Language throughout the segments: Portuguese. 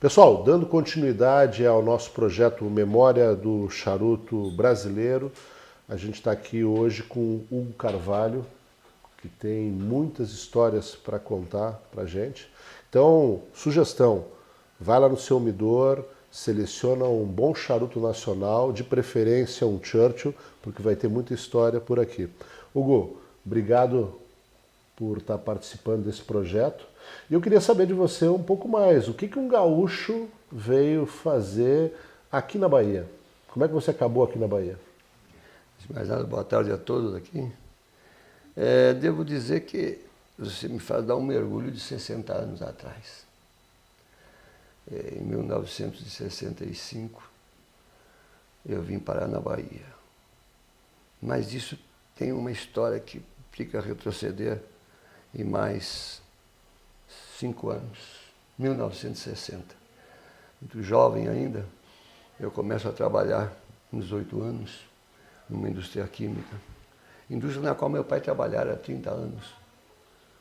Pessoal, dando continuidade ao nosso projeto Memória do Charuto Brasileiro, a gente está aqui hoje com Hugo Carvalho, que tem muitas histórias para contar para a gente. Então, sugestão, vai lá no seu umidor, seleciona um bom charuto nacional, de preferência um Churchill, porque vai ter muita história por aqui. Hugo, obrigado por estar participando desse projeto. E eu queria saber de você um pouco mais. O que um gaúcho veio fazer aqui na Bahia? Como é que você acabou aqui na Bahia? Mais nada, boa tarde a todos aqui. Devo dizer que você me faz dar um mergulho de 60 anos atrás. Em 1965, eu vim parar na Bahia. Mas isso tem uma história que fica a retroceder em mais 5 anos, 1960. Muito jovem ainda, eu começo a trabalhar com 18 anos numa indústria química, indústria na qual meu pai trabalhara há 30 anos.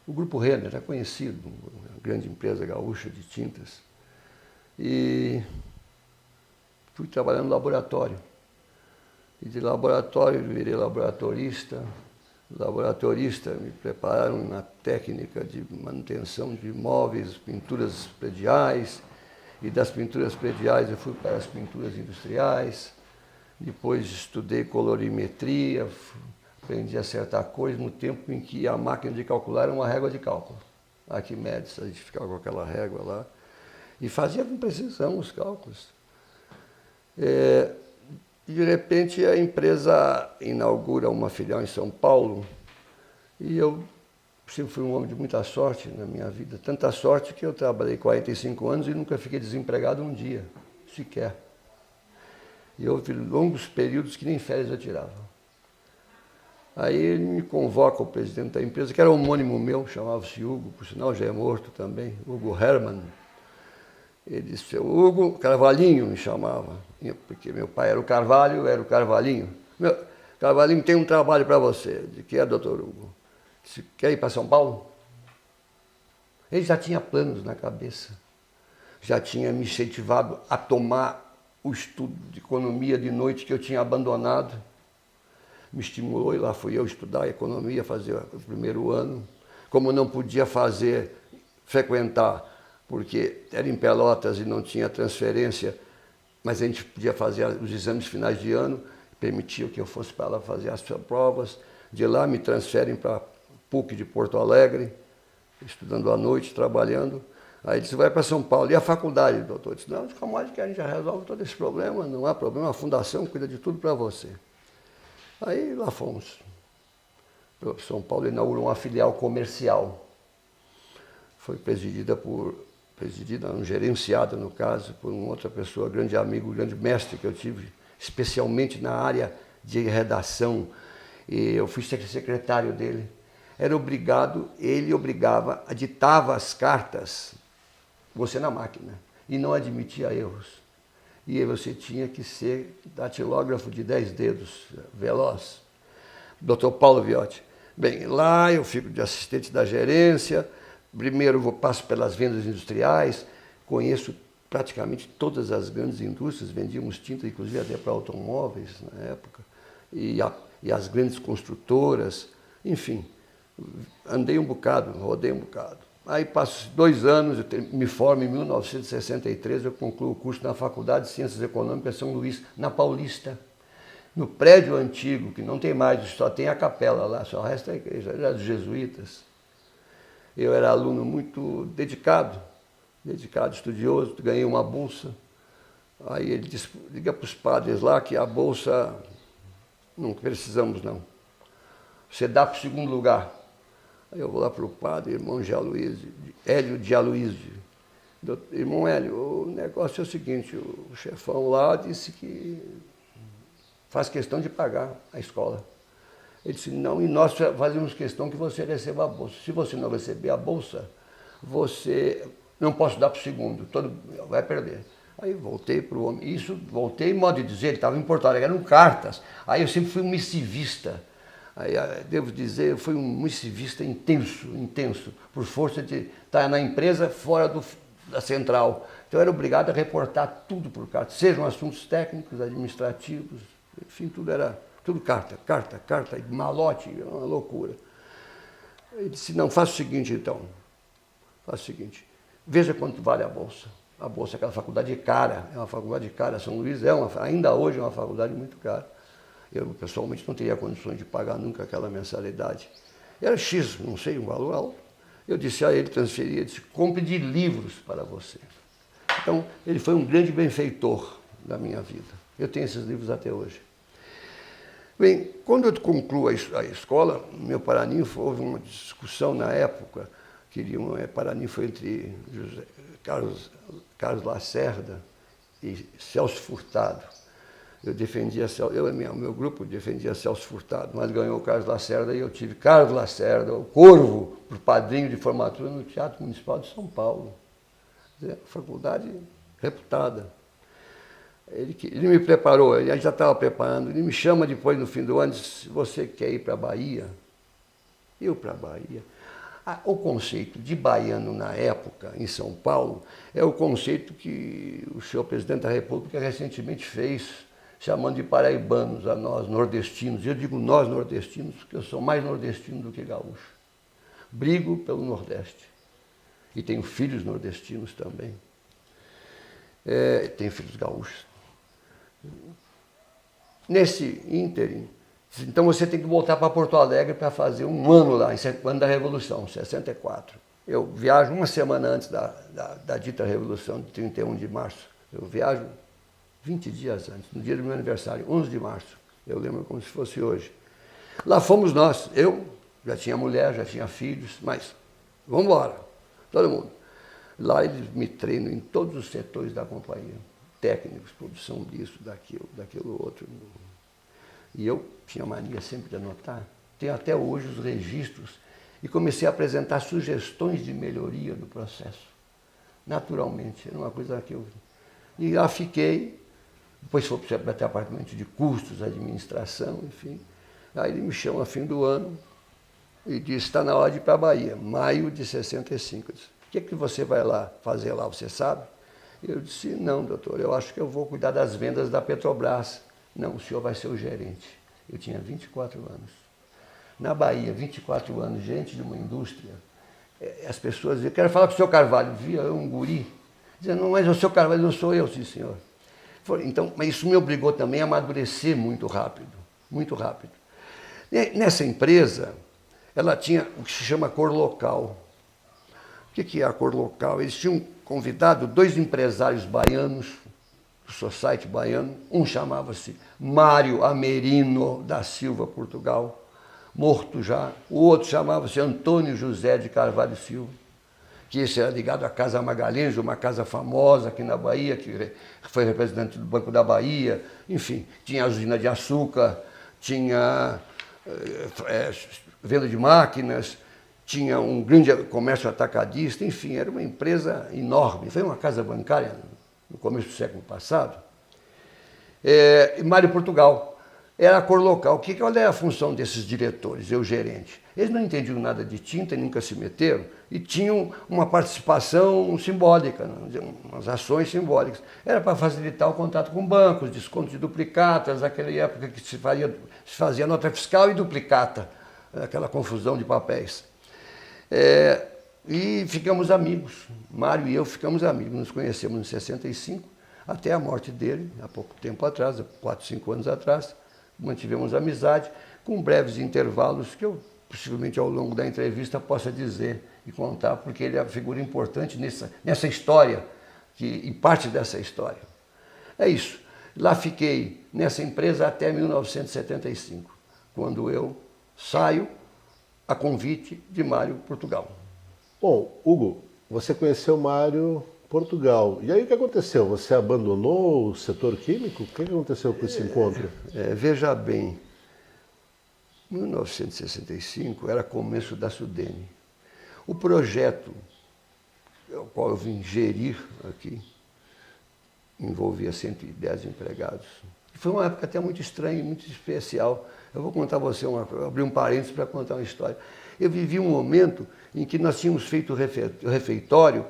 O Grupo Renner é conhecido, uma grande empresa gaúcha de tintas. E fui trabalhar no laboratório. E de laboratório virei laboratorista. Laboratorista me prepararam na técnica de manutenção de móveis, pinturas prediais. E das pinturas prediais eu fui para as pinturas industriais. Depois estudei colorimetria, aprendi a acertar cores no tempo em que a máquina de calcular era uma régua de cálculo. Arquimedes, a gente ficava com aquela régua lá e fazia com precisão os cálculos. De repente a empresa inaugura uma filial em São Paulo e eu sempre fui um homem de muita sorte na minha vida. Tanta sorte que eu trabalhei 45 anos e nunca fiquei desempregado um dia, sequer. E houve longos períodos que nem férias eu tirava. Aí ele me convoca, o presidente da empresa, que era um homônimo meu, chamava-se Hugo, por sinal já é morto também, Hugo Hermann. Ele disse, Hugo Carvalhinho me chamava, porque meu pai era o Carvalho, eu era o Carvalhinho. Carvalhinho, tem um trabalho para você. De que é, doutor Hugo? Disse, quer ir para São Paulo? Ele já tinha planos na cabeça, já tinha me incentivado a tomar o estudo de economia de noite que eu tinha abandonado. Me estimulou e lá fui eu estudar economia, fazer o primeiro ano. Como não podia frequentar, porque era em Pelotas e não tinha transferência, mas a gente podia fazer os exames finais de ano, permitia que eu fosse para lá fazer as provas. De lá me transferem para a PUC de Porto Alegre, estudando à noite, trabalhando. Aí disse, vai para São Paulo. E a faculdade, doutor? Disse, não, calma que a gente já resolve todo esse problema, não há problema, a fundação cuida de tudo para você. Aí lá fomos. São Paulo inaugurou uma filial comercial. Foi gerenciada no caso, por uma outra pessoa, grande amigo, grande mestre que eu tive, especialmente na área de redação. E eu fui secretário dele. Ele obrigava, ditava as cartas, você na máquina, e não admitia erros. E aí você tinha que ser datilógrafo de 10 dedos, veloz. Dr. Paulo Viotti. Bem, lá eu fico de assistente da gerência, primeiro passo pelas vendas industriais, conheço praticamente todas as grandes indústrias, vendíamos tinta, inclusive até para automóveis na época, e as grandes construtoras, enfim, andei um bocado, rodei um bocado. Aí passo 2 anos, eu me formo em 1963, eu concluo o curso na Faculdade de Ciências Econômicas São Luís, na Paulista, no prédio antigo, que não tem mais, só tem a capela lá, só resta a igreja, era dos jesuítas. Eu era aluno muito dedicado, estudioso, ganhei uma bolsa. Aí ele disse, liga para os padres lá que a bolsa não precisamos não. Você dá para o 2º lugar. Aí eu vou lá para o padre, irmão Hélio de Aloísio. Irmão Hélio, o negócio é o seguinte, o chefão lá disse que faz questão de pagar a escola. Ele disse, não, e nós fazemos questão que você receba a bolsa. Se você não receber a bolsa, você não posso dar para o 2º, vai perder. Aí voltei para o homem, voltei, modo de dizer, ele estava em Porto Alegre, eram cartas. Aí eu sempre fui um missivista. Aí, devo dizer, eu fui um missivista intenso, por força de estar na empresa fora da central. Então eu era obrigado a reportar tudo por carta, sejam assuntos técnicos, administrativos, enfim, tudo carta, e malote, uma loucura. Ele disse, não, faça o seguinte então, veja quanto vale a bolsa. A bolsa é aquela faculdade cara, é uma faculdade cara, São Luís ainda hoje é uma faculdade muito cara. Eu pessoalmente não teria condições de pagar nunca aquela mensalidade. Era X, não sei, um valor alto. Eu disse a ele, transferia, disse, compre de livros para você. Então, ele foi um grande benfeitor da minha vida. Eu tenho esses livros até hoje. Bem, quando eu concluo a escola, no meu Paraninfo, houve uma discussão na época, Paraninfo entre Carlos Lacerda e Celso Furtado. Meu grupo defendia Celso Furtado, mas ganhou o Carlos Lacerda e eu tive Carlos Lacerda, o Corvo, por padrinho de formatura no Teatro Municipal de São Paulo. Faculdade reputada. Ele me preparou, ele já estava preparando, ele me chama depois no fim do ano e diz, você quer ir para a Bahia? Eu para a Bahia. O conceito de baiano na época, em São Paulo, é o conceito que o senhor presidente da República recentemente fez, chamando de paraibanos a nós, nordestinos. Eu digo nós, nordestinos, porque eu sou mais nordestino do que gaúcho. Brigo pelo Nordeste. E tenho filhos nordestinos também. Tenho filhos gaúchos. Nesse ínterim, então você tem que voltar para Porto Alegre para fazer um ano lá, em ano da Revolução, 64. Eu viajo uma semana antes da dita Revolução, de 31 de março. Eu viajo 20 dias antes, no dia do meu aniversário, 11 de março. Eu lembro como se fosse hoje. Lá fomos nós, eu já tinha mulher, já tinha filhos, mas vamos embora, todo mundo. Lá eles me treinam em todos os setores da companhia, técnicos, produção disso, daquilo outro. E eu tinha mania sempre de anotar. Tenho até hoje os registros e comecei a apresentar sugestões de melhoria do processo. Naturalmente, era uma coisa que eu... E lá fiquei, depois fui para o departamento de custos, administração, enfim. Aí ele me chama a fim do ano e disse, está na hora de ir para a Bahia, maio de 65. Eu disse, o que você vai lá fazer lá, você sabe? Eu disse, não, doutor, eu acho que eu vou cuidar das vendas da Petrobras. Não, o senhor vai ser o gerente. Eu tinha 24 anos. Na Bahia, 24 anos, gerente de uma indústria, as pessoas diziam, quero falar com o senhor Carvalho. Via eu um guri, dizendo, não, mas o senhor Carvalho não sou eu, sim, senhor. Então, mas isso me obrigou também a amadurecer muito rápido, muito rápido. Nessa empresa, ela tinha o que se chama cor local. O que é a cor local? Eles tinham convidado 2 empresários baianos, do society baiano. Um chamava-se Mário Amerino da Silva Portugal, morto já. O outro chamava-se Antônio José de Carvalho Silva, que esse era ligado à Casa Magalhães, uma casa famosa aqui na Bahia, que foi representante do Banco da Bahia. Enfim, tinha a usina de açúcar, tinha venda de máquinas, tinha um grande comércio atacadista, enfim, era uma empresa enorme. Foi uma casa bancária no começo do século passado. E Mário Portugal era a cor local. Qual é a função desses diretores, eu gerente? Eles não entendiam nada de tinta, nunca se meteram, e tinham uma participação simbólica, umas ações simbólicas. Era para facilitar o contato com bancos, desconto de duplicatas, naquela época que se fazia nota fiscal e duplicata, aquela confusão de papéis. E ficamos amigos, Mário e eu ficamos amigos, nos conhecemos em 65, até a morte dele, há pouco tempo atrás, há 4, 5 anos atrás, mantivemos amizade, com breves intervalos que eu, possivelmente ao longo da entrevista, possa dizer e contar, porque ele é uma figura importante nessa história, e parte dessa história. É isso, lá fiquei nessa empresa até 1975, quando eu saio a convite de Mário Portugal. Bom, Hugo, você conheceu Mário Portugal. E aí o que aconteceu? Você abandonou o setor químico? O que aconteceu com esse encontro? Veja bem, 1965 era começo da Sudene. O projeto ao qual eu vim gerir aqui envolvia 110 empregados. Foi uma época até muito estranha, muito especial. Eu vou contar a você, abrir um parênteses para contar uma história. Eu vivi um momento em que nós tínhamos feito o refeitório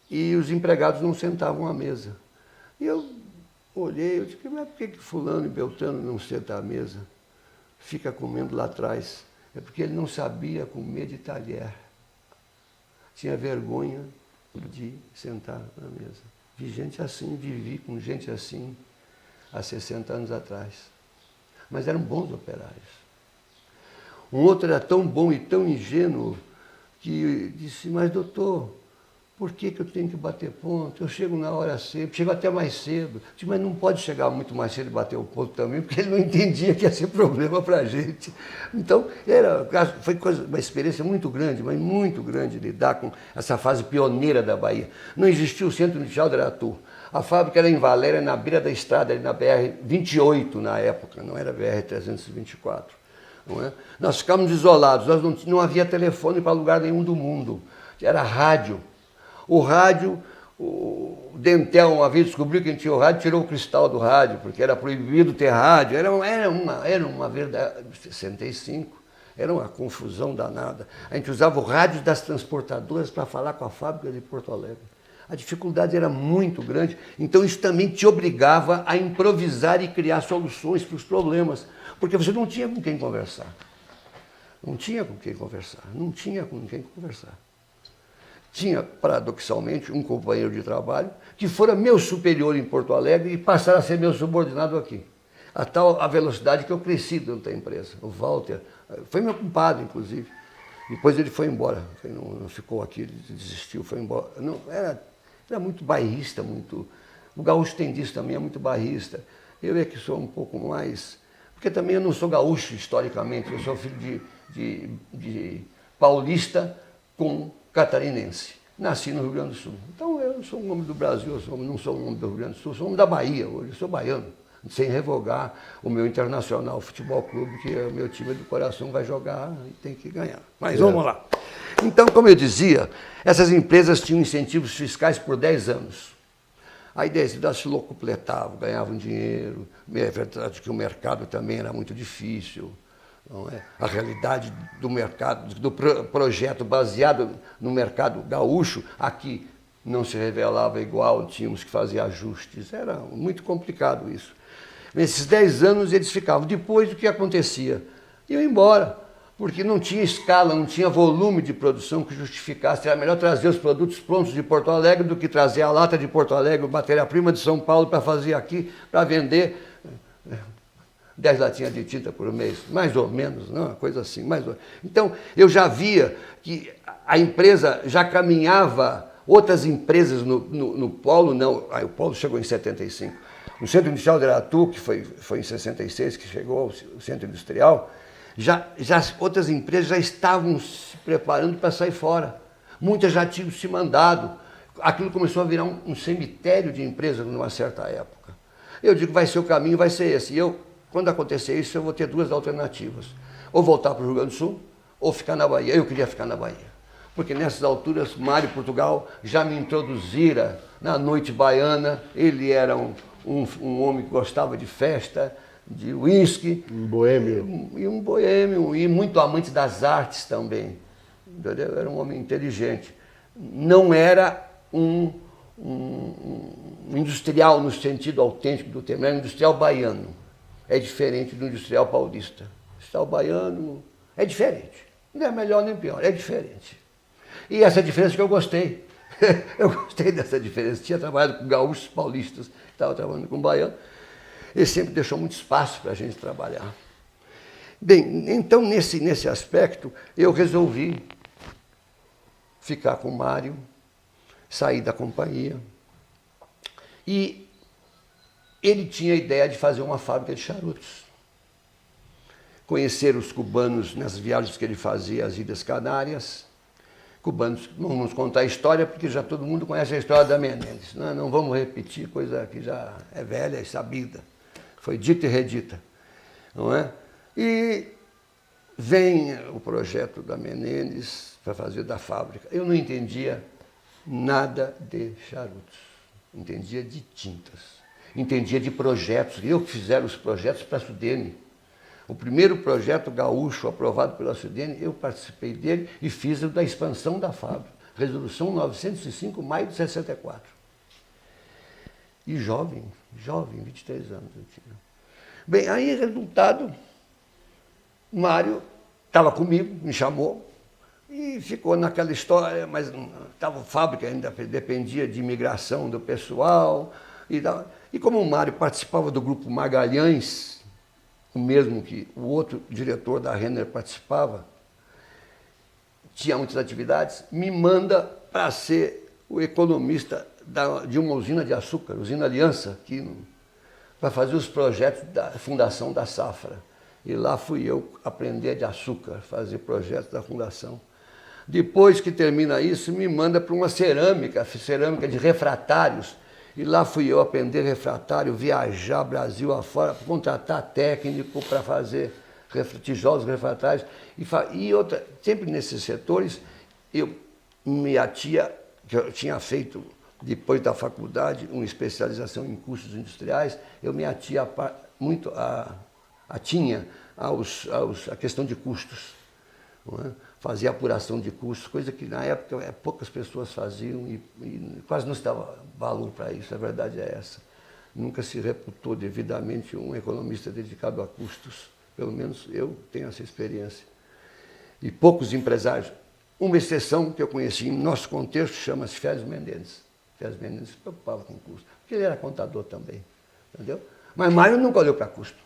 e os empregados não sentavam à mesa. E eu olhei, eu disse, mas por que fulano e Beltrano não sentam à mesa? Fica comendo lá atrás. É porque ele não sabia comer de talher. Tinha vergonha de sentar na mesa. Vi gente assim, vivi com gente assim há 60 anos atrás. Mas eram bons operários. Um outro era tão bom e tão ingênuo que disse, mas doutor, por que eu tenho que bater ponto? Eu chego na hora cedo, chego até mais cedo. Disse, mas não pode chegar muito mais cedo e bater o ponto também, porque ele não entendia que ia ser problema para a gente. Então, foi uma experiência muito grande, mas muito grande, lidar com essa fase pioneira da Bahia. Não existia o Centro Industrial de Aratu. A fábrica era em Valéria, na beira da estrada, ali na BR-28 na época, não era BR-324. Não é? Nós ficávamos isolados, não havia telefone para lugar nenhum do mundo. Era rádio. O rádio, o Dentel uma vez descobriu que a gente tinha o rádio, tirou o cristal do rádio, porque era proibido ter rádio. Era uma verdade. 65, era uma confusão danada. A gente usava o rádio das transportadoras para falar com a fábrica de Porto Alegre. A dificuldade era muito grande, então isso também te obrigava a improvisar e criar soluções para os problemas, porque você não tinha com quem conversar. Não tinha com quem conversar, não tinha com quem conversar. Tinha, paradoxalmente, um companheiro de trabalho que fora meu superior em Porto Alegre e passara a ser meu subordinado aqui. A velocidade que eu cresci dentro da empresa. O Walter, foi meu compadre, inclusive. Depois ele foi embora, não ficou aqui, ele desistiu, foi embora. Não, era muito bairrista, muito... O gaúcho tem disso também, é muito bairrista. Eu é que sou um pouco mais... Porque também eu não sou gaúcho historicamente, eu sou filho de paulista com catarinense. Nasci no Rio Grande do Sul. Então eu sou um homem do Brasil, não sou um homem do Rio Grande do Sul, sou um homem da Bahia hoje, eu sou baiano. Sem revogar o meu Internacional Futebol Clube, que é o meu time do coração vai jogar e tem que ganhar. Mas vamos lá. Então, como eu dizia, essas empresas tinham incentivos fiscais por 10 anos. Aí elas se locupletavam, ganhavam dinheiro. É verdade que o mercado também era muito difícil. Não é? A realidade do mercado, do projeto baseado no mercado gaúcho, aqui não se revelava igual, tínhamos que fazer ajustes. Era muito complicado isso. Nesses 10 anos eles ficavam. Depois o que acontecia? Iam embora, porque não tinha escala, não tinha volume de produção que justificasse. Era melhor trazer os produtos prontos de Porto Alegre do que trazer a lata de Porto Alegre, matéria-prima de São Paulo para fazer aqui, para vender 10 latinhas de tinta por mês, mais ou menos, não? Uma coisa assim. Então eu já via que a empresa já caminhava, outras empresas no Polo, não, aí o Polo chegou em 75. No Centro Industrial de Aratu, que foi em 66 que chegou o Centro Industrial, já outras empresas já estavam se preparando para sair fora. Muitas já tinham se mandado. Aquilo começou a virar um cemitério de empresas numa certa época. Eu digo, vai ser o caminho, vai ser esse. E quando acontecer isso, eu vou ter duas alternativas. Ou voltar para o Rio Grande do Sul, ou ficar na Bahia. Eu queria ficar na Bahia. Porque nessas alturas, Mário Portugal já me introduzira na noite baiana. Ele era um homem que gostava de festa, de uísque. Um boêmio. E um boêmio, e muito amante das artes também. Entendeu? Era um homem inteligente. Não era um industrial no sentido autêntico do termo, era um industrial baiano. É diferente do industrial paulista. O industrial baiano é diferente. Não é melhor nem pior, é diferente. E essa diferença que eu gostei. Eu gostei dessa diferença. Tinha trabalhado com gaúchos paulistas, estava trabalhando com baiano. Ele sempre deixou muito espaço para a gente trabalhar. Bem, então nesse aspecto, eu resolvi ficar com o Mário, sair da companhia. E ele tinha a ideia de fazer uma fábrica de charutos. Conhecer os cubanos nas viagens que ele fazia às Ilhas Canárias. Cubanos, não vamos contar a história, porque já todo mundo conhece a história da Menendez. Não vamos repetir coisa que já é velha e sabida. Foi dita e redita. Não é? E vem o projeto da Menendez para fazer da fábrica. Eu não entendia nada de charutos. Entendia de tintas. Entendia de projetos. Eu que fizeram os projetos para a Sudene. O primeiro projeto gaúcho aprovado pela Sudene, eu participei dele e fiz o da expansão da fábrica. Resolução 905, maio de 64. E jovem, 23 anos eu tinha. Bem, aí, resultado, o Mário estava comigo, me chamou, e ficou naquela história, mas a fábrica ainda dependia de imigração do pessoal. E como o Mário participava do grupo Magalhães, o mesmo que o outro diretor da Renner participava, tinha muitas atividades, me manda para ser o economista de uma usina de açúcar, usina Aliança, para fazer os projetos da fundação da Safra. E lá fui eu aprender de açúcar, fazer projetos da fundação. Depois que termina isso, me manda para uma cerâmica de refratários. E lá fui eu aprender refratário, viajar Brasil afora, contratar técnico para fazer tijolos refratários. Sempre nesses setores, minha tia, que eu tinha feito, depois da faculdade, uma especialização em custos industriais, eu me atia muito atinha a questão de custos. Não é? Fazia apuração de custos, coisa que na época poucas pessoas faziam e quase não estava valor para isso, a verdade é essa. Nunca se reputou devidamente um economista dedicado a custos, pelo menos eu tenho essa experiência. E poucos empresários. Uma exceção que eu conheci em nosso contexto chama-se Félix Menendez. Félix Menendez se preocupava com custo, porque ele era contador também, entendeu? Mas Mário nunca olhou para custo.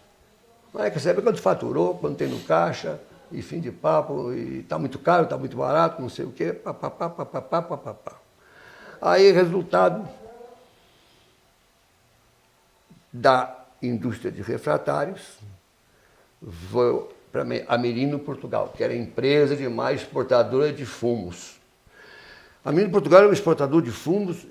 Mas quer saber quanto faturou, quanto tem no caixa, e fim de papo, e está muito caro, está muito barato, não sei o quê, papapá. Aí, resultado da indústria de refratários, vou para a Merino Portugal, que era empresa de mais exportadora de fumos. A Merino Portugal era um exportador de fumos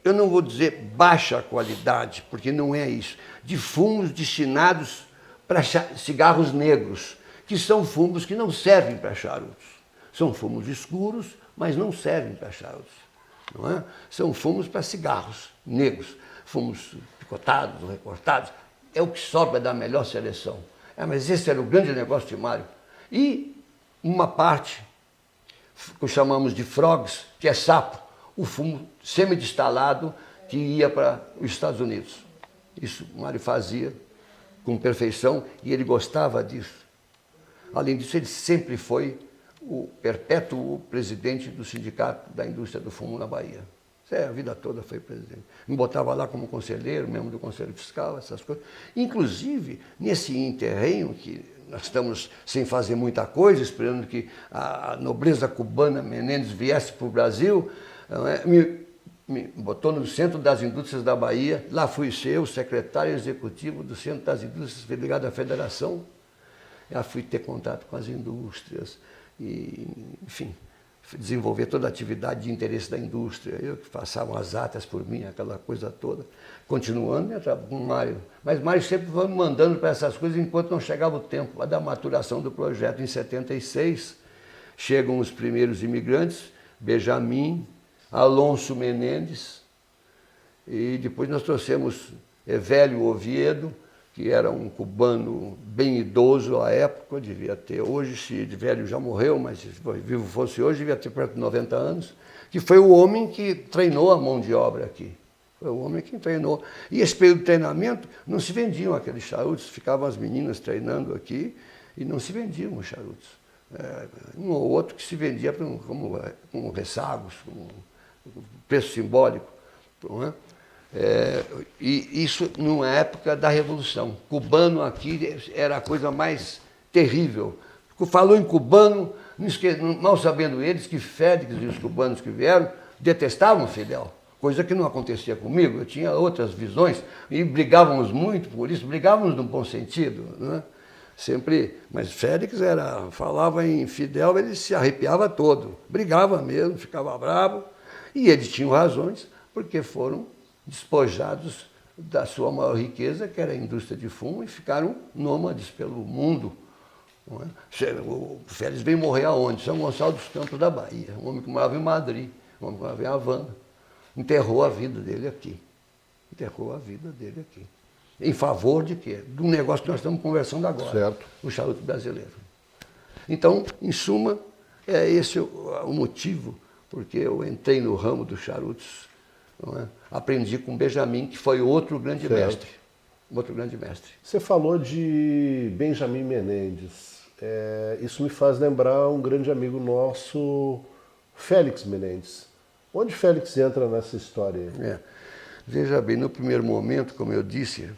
eu não vou dizer baixa qualidade, porque não é isso, de fumos destinados para cigarros negros, que são fumos que não servem para charutos. São fumos escuros, mas não servem para charutos. Não é? São fumos para cigarros negros, fumos picotados, recortados. É o que sobra da melhor seleção. Mas esse era o grande negócio de Mário. E uma parte, que chamamos de frogs, que é sapo, o fumo semidestilado que ia para os Estados Unidos. Isso o Mário fazia com perfeição e ele gostava disso. Além disso, ele sempre foi o perpétuo presidente do Sindicato da Indústria do Fumo na Bahia. A vida toda foi presidente. Me botava lá como conselheiro, membro do Conselho Fiscal, essas coisas. Inclusive, nesse interregno, que nós estamos sem fazer muita coisa, esperando que a nobreza cubana Menendez viesse para o Brasil, me botou no Centro das Indústrias da Bahia. Lá fui ser o secretário executivo do Centro das Indústrias ligado à Federação. Já fui ter contato com as indústrias e, enfim, desenvolver toda a atividade de interesse da indústria. Eu que passavam as atas por mim, aquela coisa toda. Continuando com o Mário. Mas Mário sempre foi me mandando para essas coisas enquanto não chegava o tempo da maturação do projeto. Em 76, chegam os primeiros imigrantes, Benjamin, Alonso Menendez, e depois nós trouxemos Evélio Oviedo, que era um cubano bem idoso à época, devia ter hoje, se velho já morreu, mas se vivo fosse hoje, devia ter perto de 90 anos, que foi o homem que treinou a mão de obra aqui. Foi o homem que treinou. E esse período de treinamento não se vendiam aqueles charutos, ficavam as meninas treinando aqui e não se vendiam os charutos. Um ou outro que se vendia como ressagos, como preço simbólico. Não é? E isso numa época da Revolução. Cubano aqui era a coisa mais terrível. Falou em cubano, mal sabendo eles que Félix e os cubanos que vieram detestavam Fidel, coisa que não acontecia comigo. Eu tinha outras visões e brigávamos muito por isso, brigávamos num bom sentido, né? Sempre, mas Félix falava em Fidel, ele se arrepiava todo, brigava mesmo, ficava bravo, e eles tinham razões, porque foram despojados da sua maior riqueza, que era a indústria de fumo, e ficaram nômades pelo mundo. Não é? O Félix veio morrer aonde? São Gonçalo dos Campos da Bahia, um homem que morava em Madrid, um homem que morava em Havana. Enterrou a vida dele aqui. Enterrou a vida dele aqui. Em favor de quê? Do negócio que nós estamos conversando agora, certo. O charuto brasileiro. Então, em suma, É esse o motivo porque eu entrei no ramo dos charutos. Não é? Aprendi com Benjamin, que foi outro grande mestre. Outro grande mestre. Você falou de Benjamin Menendez. Isso me faz lembrar um grande amigo nosso, Félix Menendez. Onde Félix entra nessa história? Veja bem, no primeiro momento, como eu disse,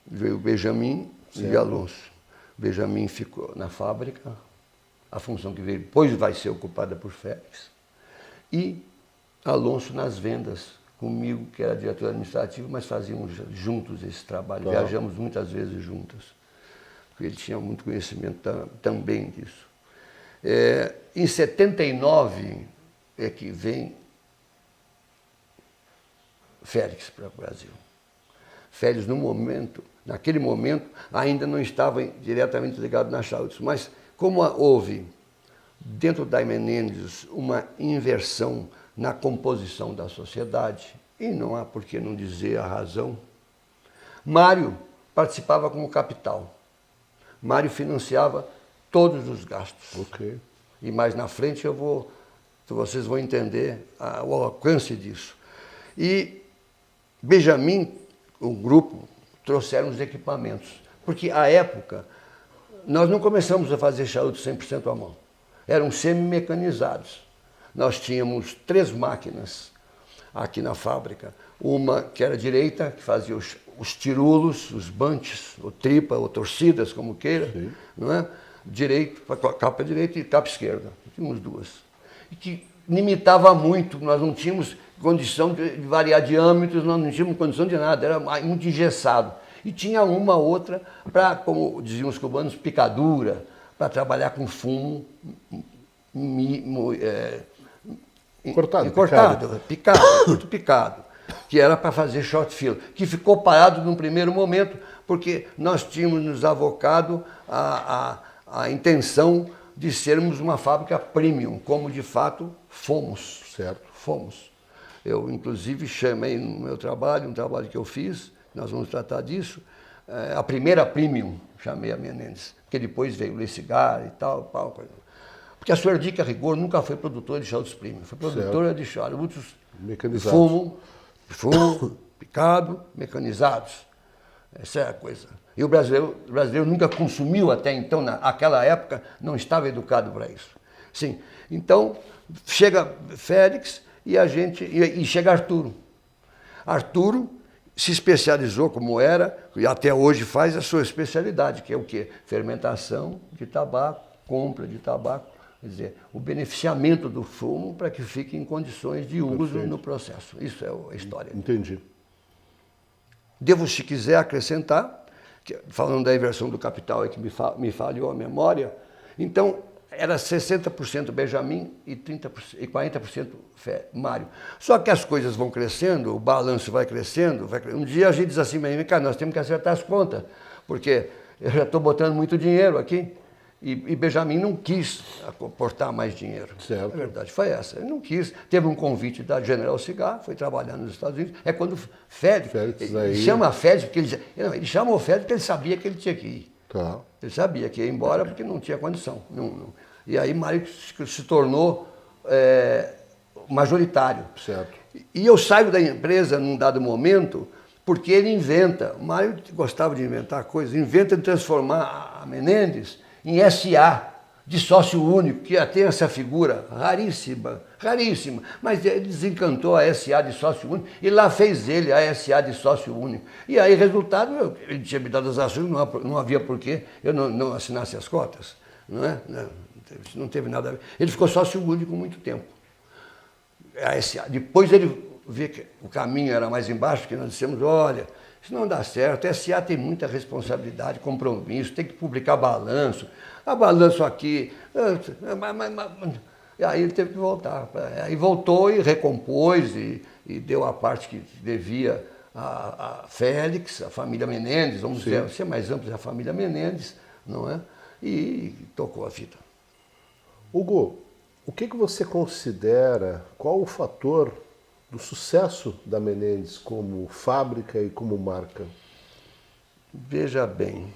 veio Benjamin e Alonso. Benjamin ficou na fábrica, a função que veio depois vai ser ocupada por Félix. E Alonso nas vendas, comigo, que era diretor administrativo, mas fazíamos juntos esse trabalho, viajamos muitas vezes juntos, porque ele tinha muito conhecimento também disso. Em 79 é que vem Félix para o Brasil. Félix, naquele momento, ainda não estava diretamente ligado na Charutos, mas como houve, dentro da Menendez, uma inversão na composição da sociedade, e não há por que não dizer a razão, Mário participava como capital. Mário financiava todos os gastos. Okay. E mais na frente vocês vão entender o alcance disso. E Benjamin, o grupo, trouxeram os equipamentos. Porque, à época, nós não começamos a fazer charutos 100% à mão. Eram semi-mecanizados. Nós tínhamos 3 máquinas aqui na fábrica. Uma que era direita, que fazia os tirulos, os bunches, ou tripa, ou torcidas, como queira. Sim. Não é? Direito, capa direita e capa esquerda. Tínhamos 2. E que limitava muito, nós não tínhamos condição de variar diâmetros, nós não tínhamos condição de nada, era muito engessado. E tinha uma outra para, como diziam os cubanos, picadura, para trabalhar com fumo muito picado, que era para fazer short fill, que ficou parado num primeiro momento, porque nós tínhamos nos avocado a intenção de sermos uma fábrica premium, como de fato fomos. Certo. Fomos. Eu, inclusive, chamei no meu trabalho, um trabalho que eu fiz, nós vamos tratar disso, a primeira premium, chamei a Menendez, porque depois veio o Le Cigar e tal, porque a Suerdic, a rigor, nunca foi produtora de charutos premium, foi produtora de charutos mecanizados. De fumo, picado, mecanizados. Essa é a coisa. E o brasileiro nunca consumiu até então, naquela época, não estava educado para isso. Sim. Então, chega Félix e chega Arturo. Arturo se especializou como era, e até hoje faz a sua especialidade, que é o quê? Fermentação de tabaco, compra de tabaco, quer dizer, o beneficiamento do fumo para que fique em condições de uso no processo. Isso é a história. Entendi. Devo, se quiser, acrescentar, falando da inversão do capital que me falhou a memória, então era 60% Benjamin e 40% Mário. Só que as coisas vão crescendo, o balanço vai crescendo. Um dia a gente diz assim, mas cara, nós temos que acertar as contas, porque eu já estou botando muito dinheiro aqui. E Benjamin não quis aportar mais dinheiro. Certo. A verdade foi essa. Ele não quis. Teve um convite da General Cigar, foi trabalhar nos Estados Unidos. É quando Félix ele chama Félix, porque ele chama o Félix porque ele sabia que ele tinha que ir. Tá. Ele sabia que ia embora porque não tinha condição. E aí Mário se tornou majoritário. Certo. E eu saio da empresa num dado momento porque ele inventa. Mário gostava de inventar coisas. Inventa de transformar a Menendez em SA, de sócio único, que tem essa figura raríssima, mas ele desencantou a SA de sócio único e lá fez ele a SA de sócio único. E aí, resultado, ele tinha me dado as ações, não havia por que eu não assinasse as cotas. Não teve nada a ver. Ele ficou sócio único muito tempo. A SA, depois ele vê que o caminho era mais embaixo, porque nós dissemos, olha, isso não dá certo, a SA tem muita responsabilidade, compromisso, tem que publicar balanço. A balanço aqui. E aí ele teve que voltar. Aí voltou e recompôs e deu a parte que devia a Félix, a família Menendez, vamos ser mais amplos, a família Menendez, não é? E tocou a vida. Hugo, o que você considera, qual o fator do sucesso da Menendez como fábrica e como marca? Veja bem,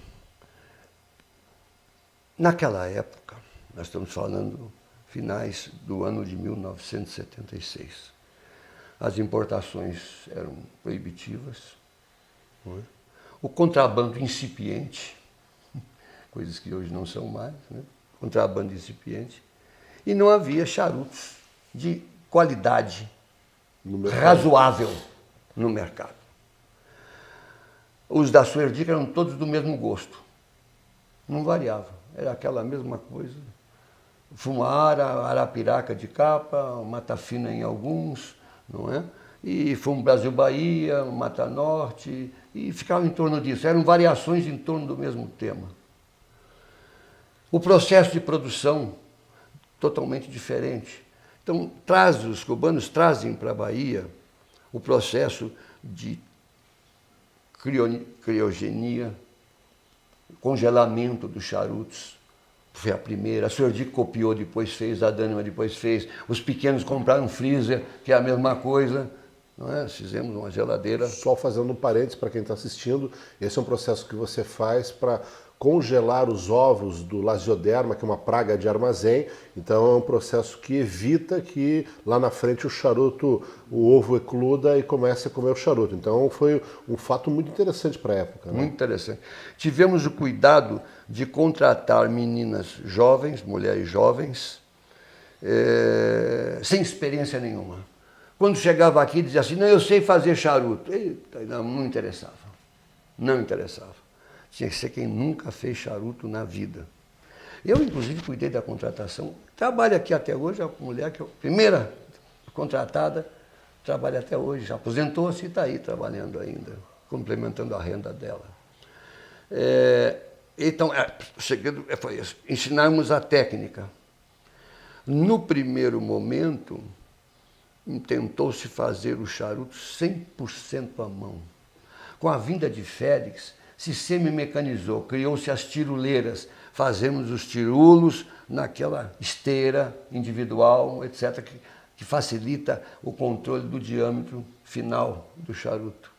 naquela época, nós estamos falando finais do ano de 1976. As importações eram proibitivas, não é? O contrabando incipiente, coisas que hoje não são mais, né? Contrabando incipiente, e não havia charutos de qualidade razoável no mercado. Os da Suerdic eram todos do mesmo gosto, não variavam, era aquela mesma coisa. Fumara, arapiraca de capa, mata fina em alguns, não é? E fumo Brasil-Bahia, Mata Norte, e ficava em torno disso. Eram variações em torno do mesmo tema. O processo de produção totalmente diferente. Então, os cubanos trazem para a Bahia o processo de criogenia, congelamento dos charutos. Foi a primeira, a Suerdic copiou, depois fez, a Dânima depois fez, os pequenos compraram um freezer, que é a mesma coisa, não é? Fizemos uma geladeira. Só fazendo um parênteses para quem está assistindo, esse é um processo que você faz para congelar os ovos do Lasioderma, que é uma praga de armazém, então é um processo que evita que lá na frente o ovo ecluda e comece a comer o charuto. Então foi um fato muito interessante para a época. Né? Muito interessante. Tivemos o cuidado de contratar meninas jovens, mulheres jovens, sem experiência nenhuma. Quando chegava aqui, dizia assim, não, eu sei fazer charuto. Eita, não interessava. Não interessava. Tinha que ser quem nunca fez charuto na vida. Eu, inclusive, cuidei da contratação. Trabalho aqui até hoje, a mulher que primeira contratada, trabalha até hoje. Já aposentou-se e está aí trabalhando ainda, complementando a renda dela. Então, o segredo foi esse, ensinarmos a técnica. No primeiro momento, tentou-se fazer o charuto 100% à mão. Com a vinda de Félix, se semi-mecanizou, criou-se as tiruleiras, fazemos os tirulos naquela esteira individual, etc., que facilita o controle do diâmetro final do charuto.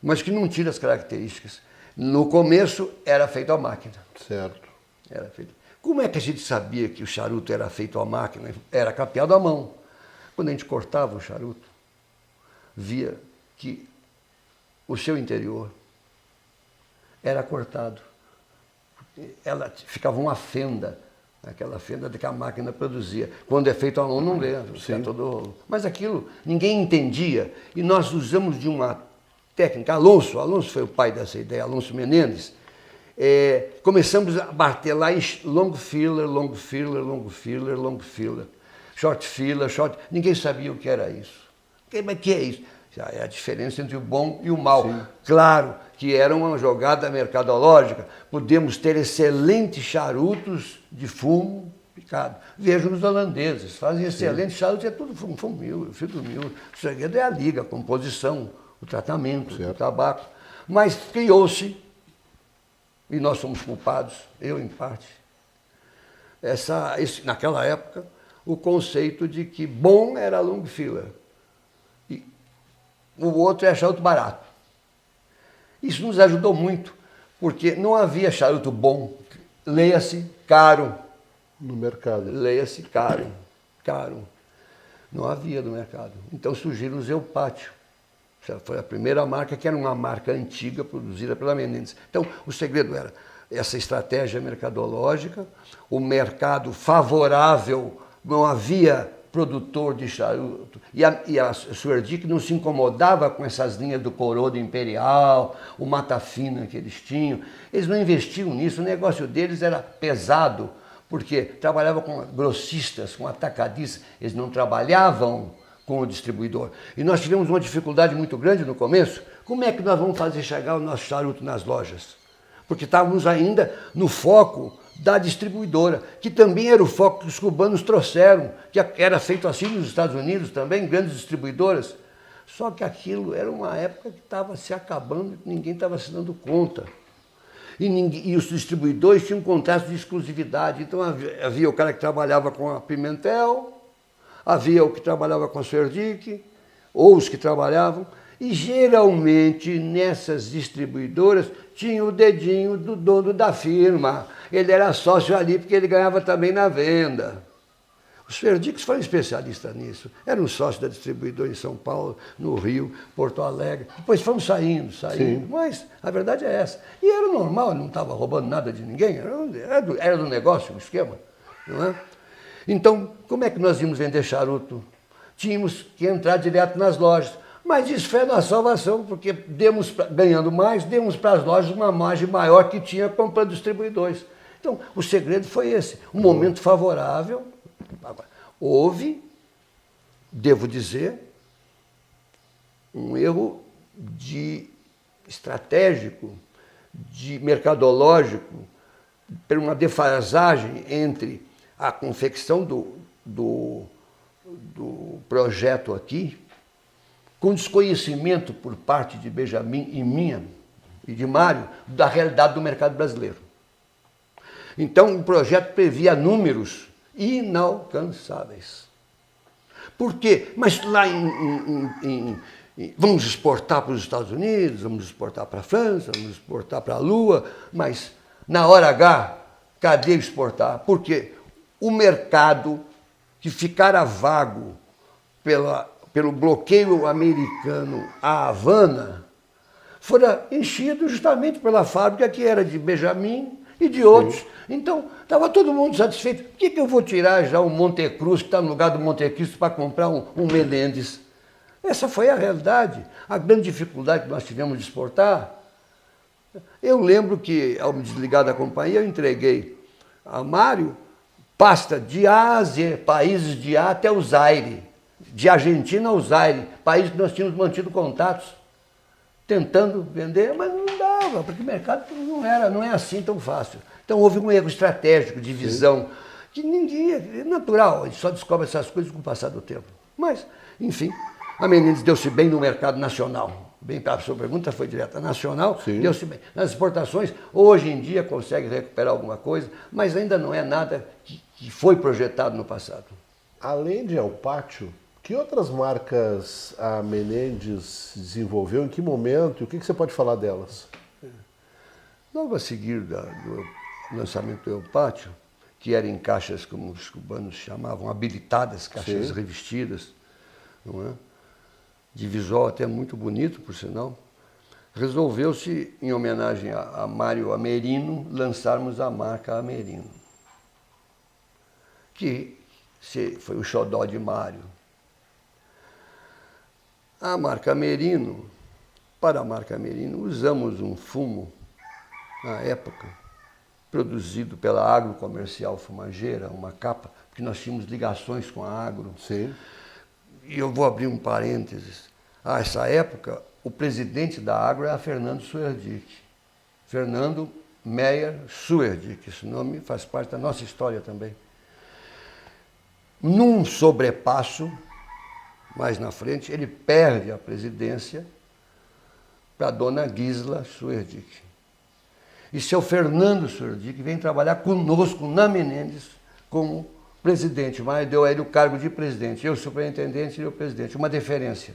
Mas que não tira as características. No começo era feito à máquina. Certo. Era feito. Como é que a gente sabia que o charuto era feito à máquina? Era capeado à mão. Quando a gente cortava o charuto, via que o seu interior era cortado. Ela ficava uma fenda, aquela fenda que a máquina produzia. Quando é feito à mão, não vê. Todo... Mas aquilo ninguém entendia. E nós usamos de uma técnica. Alonso foi o pai dessa ideia, Alonso Menendez. Começamos a martelar long filler, long filler, long filler, long filler. Short filler, short... Ninguém sabia o que era isso. Mas o que é isso? É a diferença entre o bom e o mal. Sim. Claro que era uma jogada mercadológica. Podemos ter excelentes charutos de fumo picado. Vejam os holandeses, fazem excelentes charutos, é tudo fumo mil, filtro mil. O segredo é a liga, a composição, o tratamento, o tabaco. Mas criou-se, e nós somos culpados, eu em parte, naquela época, o conceito de que bom era long filler. O outro é charuto barato. Isso nos ajudou muito, porque não havia charuto bom, leia-se caro. No mercado. Leia-se caro, caro. Não havia no mercado. Então surgiram os Eupátio. Foi a primeira marca, que era uma marca antiga, produzida pela Menendez. Então, o segredo era essa estratégia mercadológica, o mercado favorável, não havia produtor de charuto, e a Suerdic não se incomodava com essas linhas do Corodo Imperial, o Mata Fina que eles tinham. Eles não investiam nisso, o negócio deles era pesado, porque trabalhavam com grossistas, com atacadistas, eles não trabalhavam com o distribuidor. E nós tivemos uma dificuldade muito grande no começo. Como é que nós vamos fazer chegar o nosso charuto nas lojas? Porque estávamos ainda no foco da distribuidora, que também era o foco que os cubanos trouxeram, que era feito assim nos Estados Unidos também, grandes distribuidoras. Só que aquilo era uma época que estava se acabando e ninguém estava se dando conta. E os distribuidores tinham um contrato de exclusividade. Então havia o cara que trabalhava com a Pimentel, havia o que trabalhava com a Suerdic, ou os que trabalhavam, e geralmente nessas distribuidoras tinha o dedinho do dono da firma. Ele era sócio ali porque ele ganhava também na venda. Os Suerdicks foram especialistas nisso. Eram sócios da distribuidora em São Paulo, no Rio, Porto Alegre. Depois fomos saindo. Sim. Mas a verdade é essa. E era normal, não estava roubando nada de ninguém. Era do negócio, o esquema. Não é? Então, como é que nós íamos vender charuto? Tínhamos que entrar direto nas lojas. Mas isso foi a nossa salvação, porque ganhando mais, demos para as lojas uma margem maior que tinha comprando distribuidores. Então, o segredo foi esse. Um momento favorável. Houve, devo dizer, um erro estratégico, mercadológico, por uma defasagem entre a confecção do projeto aqui, com desconhecimento por parte de Benjamin e minha, e de Mário, da realidade do mercado brasileiro. Então, o projeto previa números inalcançáveis. Por quê? Mas lá vamos exportar para os Estados Unidos, vamos exportar para a França, vamos exportar para a Lua, mas na hora H, cadê exportar? Porque o mercado que ficara vago pelo bloqueio americano à Havana fora enchido justamente pela fábrica que era de Benjamin e de outros. Sim. Então, estava todo mundo satisfeito. Por que eu vou tirar já o Monte Cruz, que está no lugar do Monte Cristo, para comprar um Menendez? Essa foi a realidade. A grande dificuldade que nós tivemos de exportar. Eu lembro que, ao me desligar da companhia, eu entreguei a Mário pasta de A a Z, países de A até o Zaire, de Argentina ao Zaire, países que nós tínhamos mantido contatos, tentando vender, mas não dava, porque o mercado não é assim tão fácil. Então houve um erro estratégico de visão, que ninguém, é natural, a gente só descobre essas coisas com o passar do tempo. Mas, enfim, a Menendez deu-se bem no mercado nacional. Bem, a sua pergunta foi direta. Nacional, deu-se bem. Nas exportações, hoje em dia consegue recuperar alguma coisa, mas ainda não é nada que foi projetado no passado. Além de El Pátio, que outras marcas a Menendez desenvolveu? Em que momento? E o que você pode falar delas? Logo a seguir do lançamento do El Pátio, que era em caixas, como os cubanos chamavam, habilitadas, caixas revestidas, não é? De visual até muito bonito, por sinal, resolveu-se, em homenagem a Mário Amerino, lançarmos a marca Amerino, que foi o xodó de Mário. A marca Amerino, para a marca Amerino, usamos um fumo, na época, produzido pela Agrocomercial Fumageira, uma capa, porque nós tínhamos ligações com a Agro. Sim. E eu vou abrir um parênteses. Essa época, o presidente da Agro era Fernando Suerdick. Fernando Meyer Suerdick. Esse nome faz parte da nossa história também. Num sobrepasso, mais na frente, ele perde a presidência para a dona Gisla Suerdick. E seu Fernando Suerdick vem trabalhar conosco na Menendez como presidente, mas deu a ele o cargo de presidente, eu superintendente e eu presidente, uma deferência.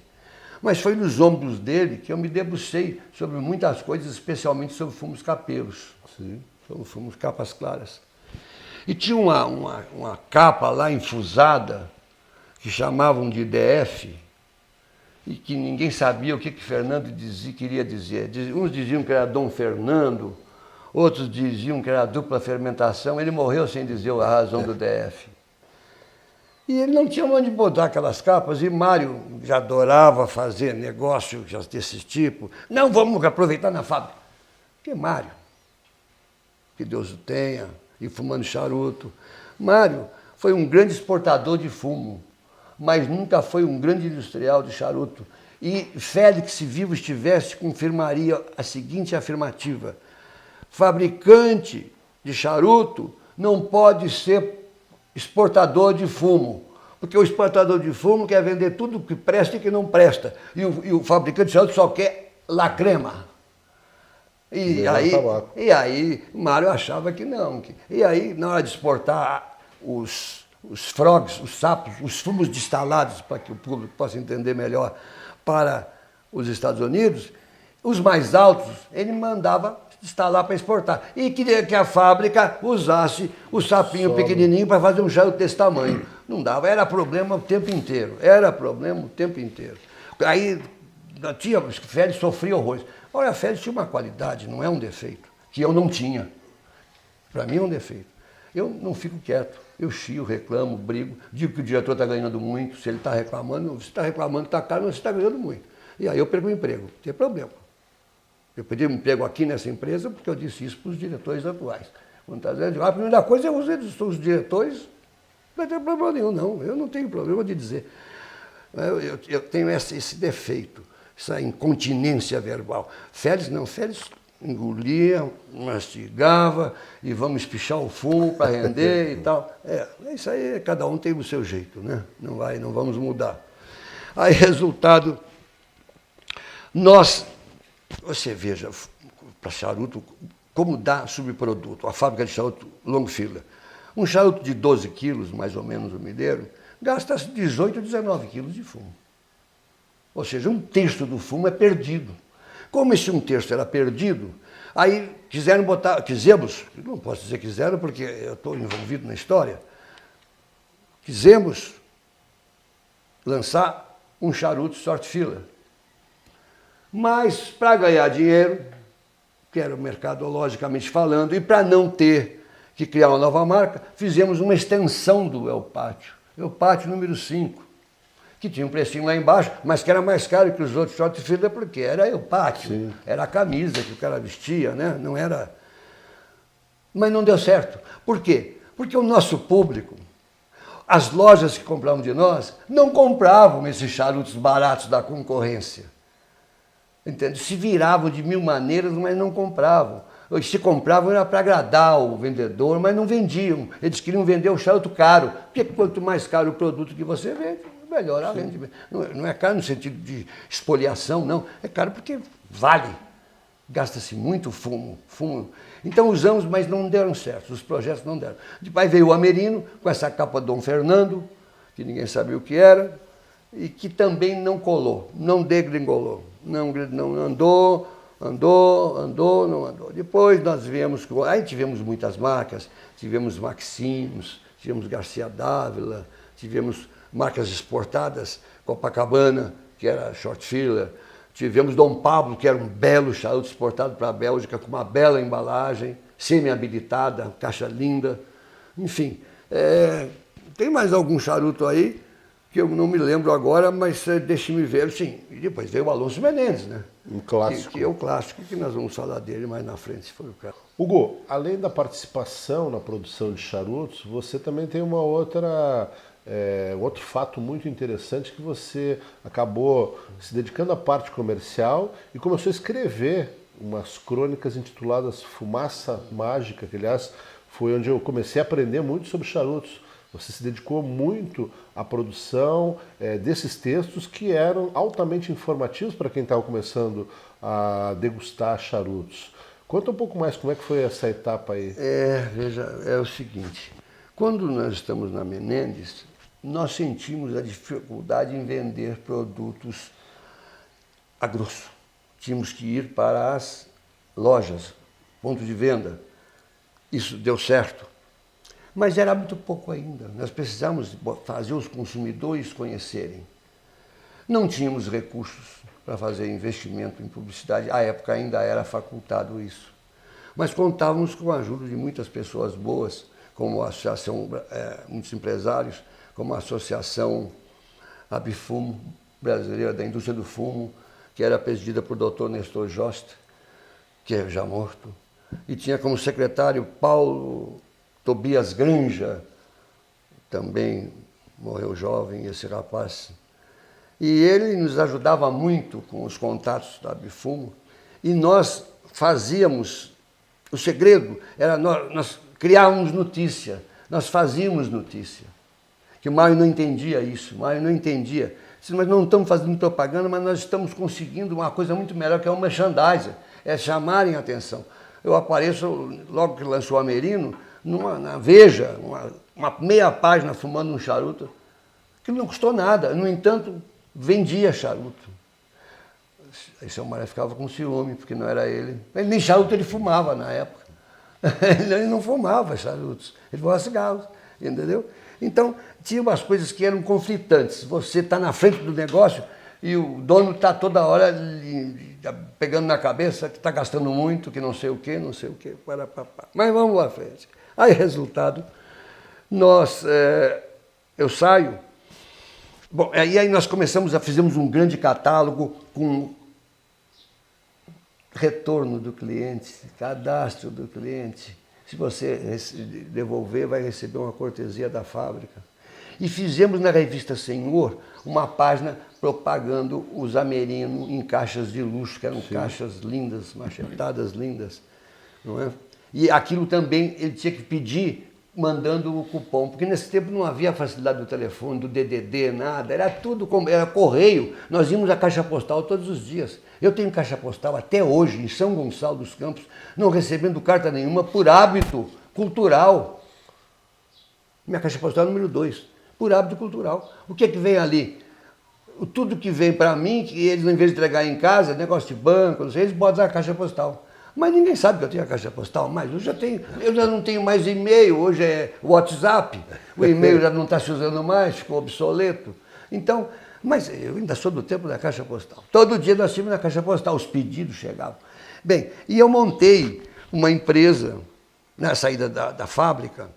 Mas foi nos ombros dele que eu me debrucei sobre muitas coisas, especialmente sobre fumos capeiros, sobre fumos capas claras. E tinha uma capa lá infusada, que chamavam de DF, e que ninguém sabia o que Fernando queria dizer. Uns diziam que era Dom Fernando, outros diziam que era dupla fermentação. Ele morreu sem dizer a razão do DF. E ele não tinha onde botar aquelas capas, e Mário já adorava fazer negócio desse tipo. Não, vamos aproveitar na fábrica. Que Mário, que Deus o tenha, e fumando charuto. Mário foi um grande exportador de fumo, mas nunca foi um grande industrial de charuto. E Félix, se vivo estivesse, confirmaria a seguinte afirmativa: fabricante de charuto não pode ser exportador de fumo, porque o exportador de fumo quer vender tudo que presta e que não presta, e o fabricante de charuto só quer la crema. E aí Mário achava que não. E aí, na hora de exportar os frogs, os sapos, os fumos destilados, para que o público possa entender melhor, para os Estados Unidos, os mais altos, ele mandava destilar para exportar. E queria que a fábrica usasse o sapinho pequenininho para fazer um charuto desse tamanho. Não dava, era problema o tempo inteiro, era problema o tempo inteiro. Aí, tinha, os Félix sofria horrores. Olha, a Félix tinha uma qualidade, não é um defeito, que eu não tinha. Para mim é um defeito. Eu não fico quieto, eu chio, reclamo, brigo, digo que o diretor está ganhando muito, se ele está reclamando, você está reclamando, está caro, mas você está ganhando muito. E aí eu perco o emprego, não tem problema. Eu pedi um emprego aqui nessa empresa porque eu disse isso para os diretores atuais. Quando está dizendo, a primeira coisa é os diretores, não vai ter problema nenhum, não, eu não tenho problema de dizer. Eu tenho esse defeito, essa incontinência verbal. Félix não, Félix engolia, mastigava e vamos espichar o fumo para render e tal. Isso aí cada um tem o seu jeito, né? Não vamos mudar. Aí, resultado, você veja, para charuto, como dá subproduto, a fábrica de charuto long filler. Um charuto de 12 quilos, mais ou menos, o mineiro, gasta 18, 19 quilos de fumo. Ou seja, um terço do fumo é perdido. Como esse um terço era perdido, aí quisemos, não posso dizer quiseram porque eu estou envolvido na história, quisemos lançar um charuto short filler. Mas para ganhar dinheiro, que era mercadologicamente falando, e para não ter que criar uma nova marca, fizemos uma extensão do El Pátio, El Pátio número 5. Que tinha um precinho lá embaixo, mas que era mais caro que os outros short filler, porque era o pátio, sim, era a camisa que o cara vestia, né? Não era... Mas não deu certo. Por quê? Porque o nosso público, as lojas que compravam de nós, não compravam esses charutos baratos da concorrência. Entende? Se viravam de mil maneiras, mas não compravam. Se compravam era para agradar o vendedor, mas não vendiam. Eles queriam vender o charuto caro, porque quanto mais caro o produto que você vende, melhor a venda. Não é caro no sentido de espoliação, não. É caro porque vale. Gasta-se muito fumo. Então usamos, mas não deram certo. Os projetos não deram. Depois veio o Amerino, com essa capa Dom Fernando, que ninguém sabia o que era, e que também não colou, não degringolou. Não andou, não andou. Depois nós viemos, aí tivemos muitas marcas, tivemos Maximus, tivemos Garcia Dávila, tivemos marcas exportadas, Copacabana, que era short filler, tivemos Dom Pablo, que era um belo charuto exportado para a Bélgica, com uma bela embalagem, semi-habilitada, caixa linda, enfim. Tem mais algum charuto aí, que eu não me lembro agora, mas deixe-me ver, sim. E depois veio o Alonso Menendez, né? Um clássico. Que é o clássico, que nós vamos falar dele mais na frente, se for o caso. Hugo, além da participação na produção de charutos, você também tem uma outra... outro fato muito interessante, que você acabou se dedicando à parte comercial e começou a escrever umas crônicas intituladas Fumaça Mágica, que aliás foi onde eu comecei a aprender muito sobre charutos. Você se dedicou muito à produção desses textos que eram altamente informativos para quem estava começando a degustar charutos. Conta um pouco mais como é que foi essa etapa aí. Veja, é o seguinte, quando nós estamos na Menendez, nós sentimos a dificuldade em vender produtos a grosso. Tínhamos que ir para as lojas, ponto de venda. Isso deu certo. Mas era muito pouco ainda. Nós precisávamos fazer os consumidores conhecerem. Não tínhamos recursos para fazer investimento em publicidade. À época ainda era facultado isso. Mas contávamos com a ajuda de muitas pessoas boas, como a Associação, muitos empresários, como a Associação Abifumo, brasileira da indústria do fumo, que era presidida por Dr. Nestor Jost, que é já morto, e tinha como secretário Paulo Tobias Granja, também morreu jovem esse rapaz. E ele nos ajudava muito com os contatos da Abifumo, e nós fazíamos, o segredo era nós criávamos notícia, nós fazíamos notícia. Que o Mário não entendia isso, o Mário não entendia. Disse, mas não estamos fazendo propaganda, mas nós estamos conseguindo uma coisa muito melhor, que é o merchandising, é chamarem a atenção. Eu apareço, logo que lançou o Amerino, na Veja, uma meia página fumando um charuto, que não custou nada, no entanto, vendia charuto. Aí seu Mário ficava com ciúme, porque não era ele. Nem charuto ele fumava na época. Ele não fumava charutos, ele fumava cigarros, entendeu? Então, tinha umas coisas que eram conflitantes. Você está na frente do negócio e o dono está toda hora pegando na cabeça que está gastando muito, que não sei o quê, não sei o quê. Mas vamos lá à frente. Aí, resultado, eu saio. Bom, aí nós fizemos um grande catálogo com retorno do cliente, cadastro do cliente. Se você devolver, vai receber uma cortesia da fábrica. E fizemos na revista Senhor uma página propagando os Amerino em caixas de luxo, que eram caixas lindas, machetadas lindas. Não é? E aquilo também ele tinha que pedir mandando o cupom, porque nesse tempo não havia facilidade do telefone, do DDD, nada, era tudo, era correio. Nós íamos à caixa postal todos os dias. Eu tenho caixa postal até hoje, em São Gonçalo dos Campos, não recebendo carta nenhuma por hábito cultural. Minha caixa postal é número 2, por hábito cultural. O que é que vem ali? Tudo que vem para mim, que eles, em vez de entregar em casa, negócio de banco, não sei, eles botam na caixa postal. Mas ninguém sabe que eu tenho a caixa postal, mas eu já não tenho mais e-mail, hoje é WhatsApp, o e-mail já não está se usando mais, ficou obsoleto. Então, mas eu ainda sou do tempo da caixa postal. Todo dia nós tínhamos na caixa postal, os pedidos chegavam. Bem, e eu montei uma empresa, na saída da fábrica,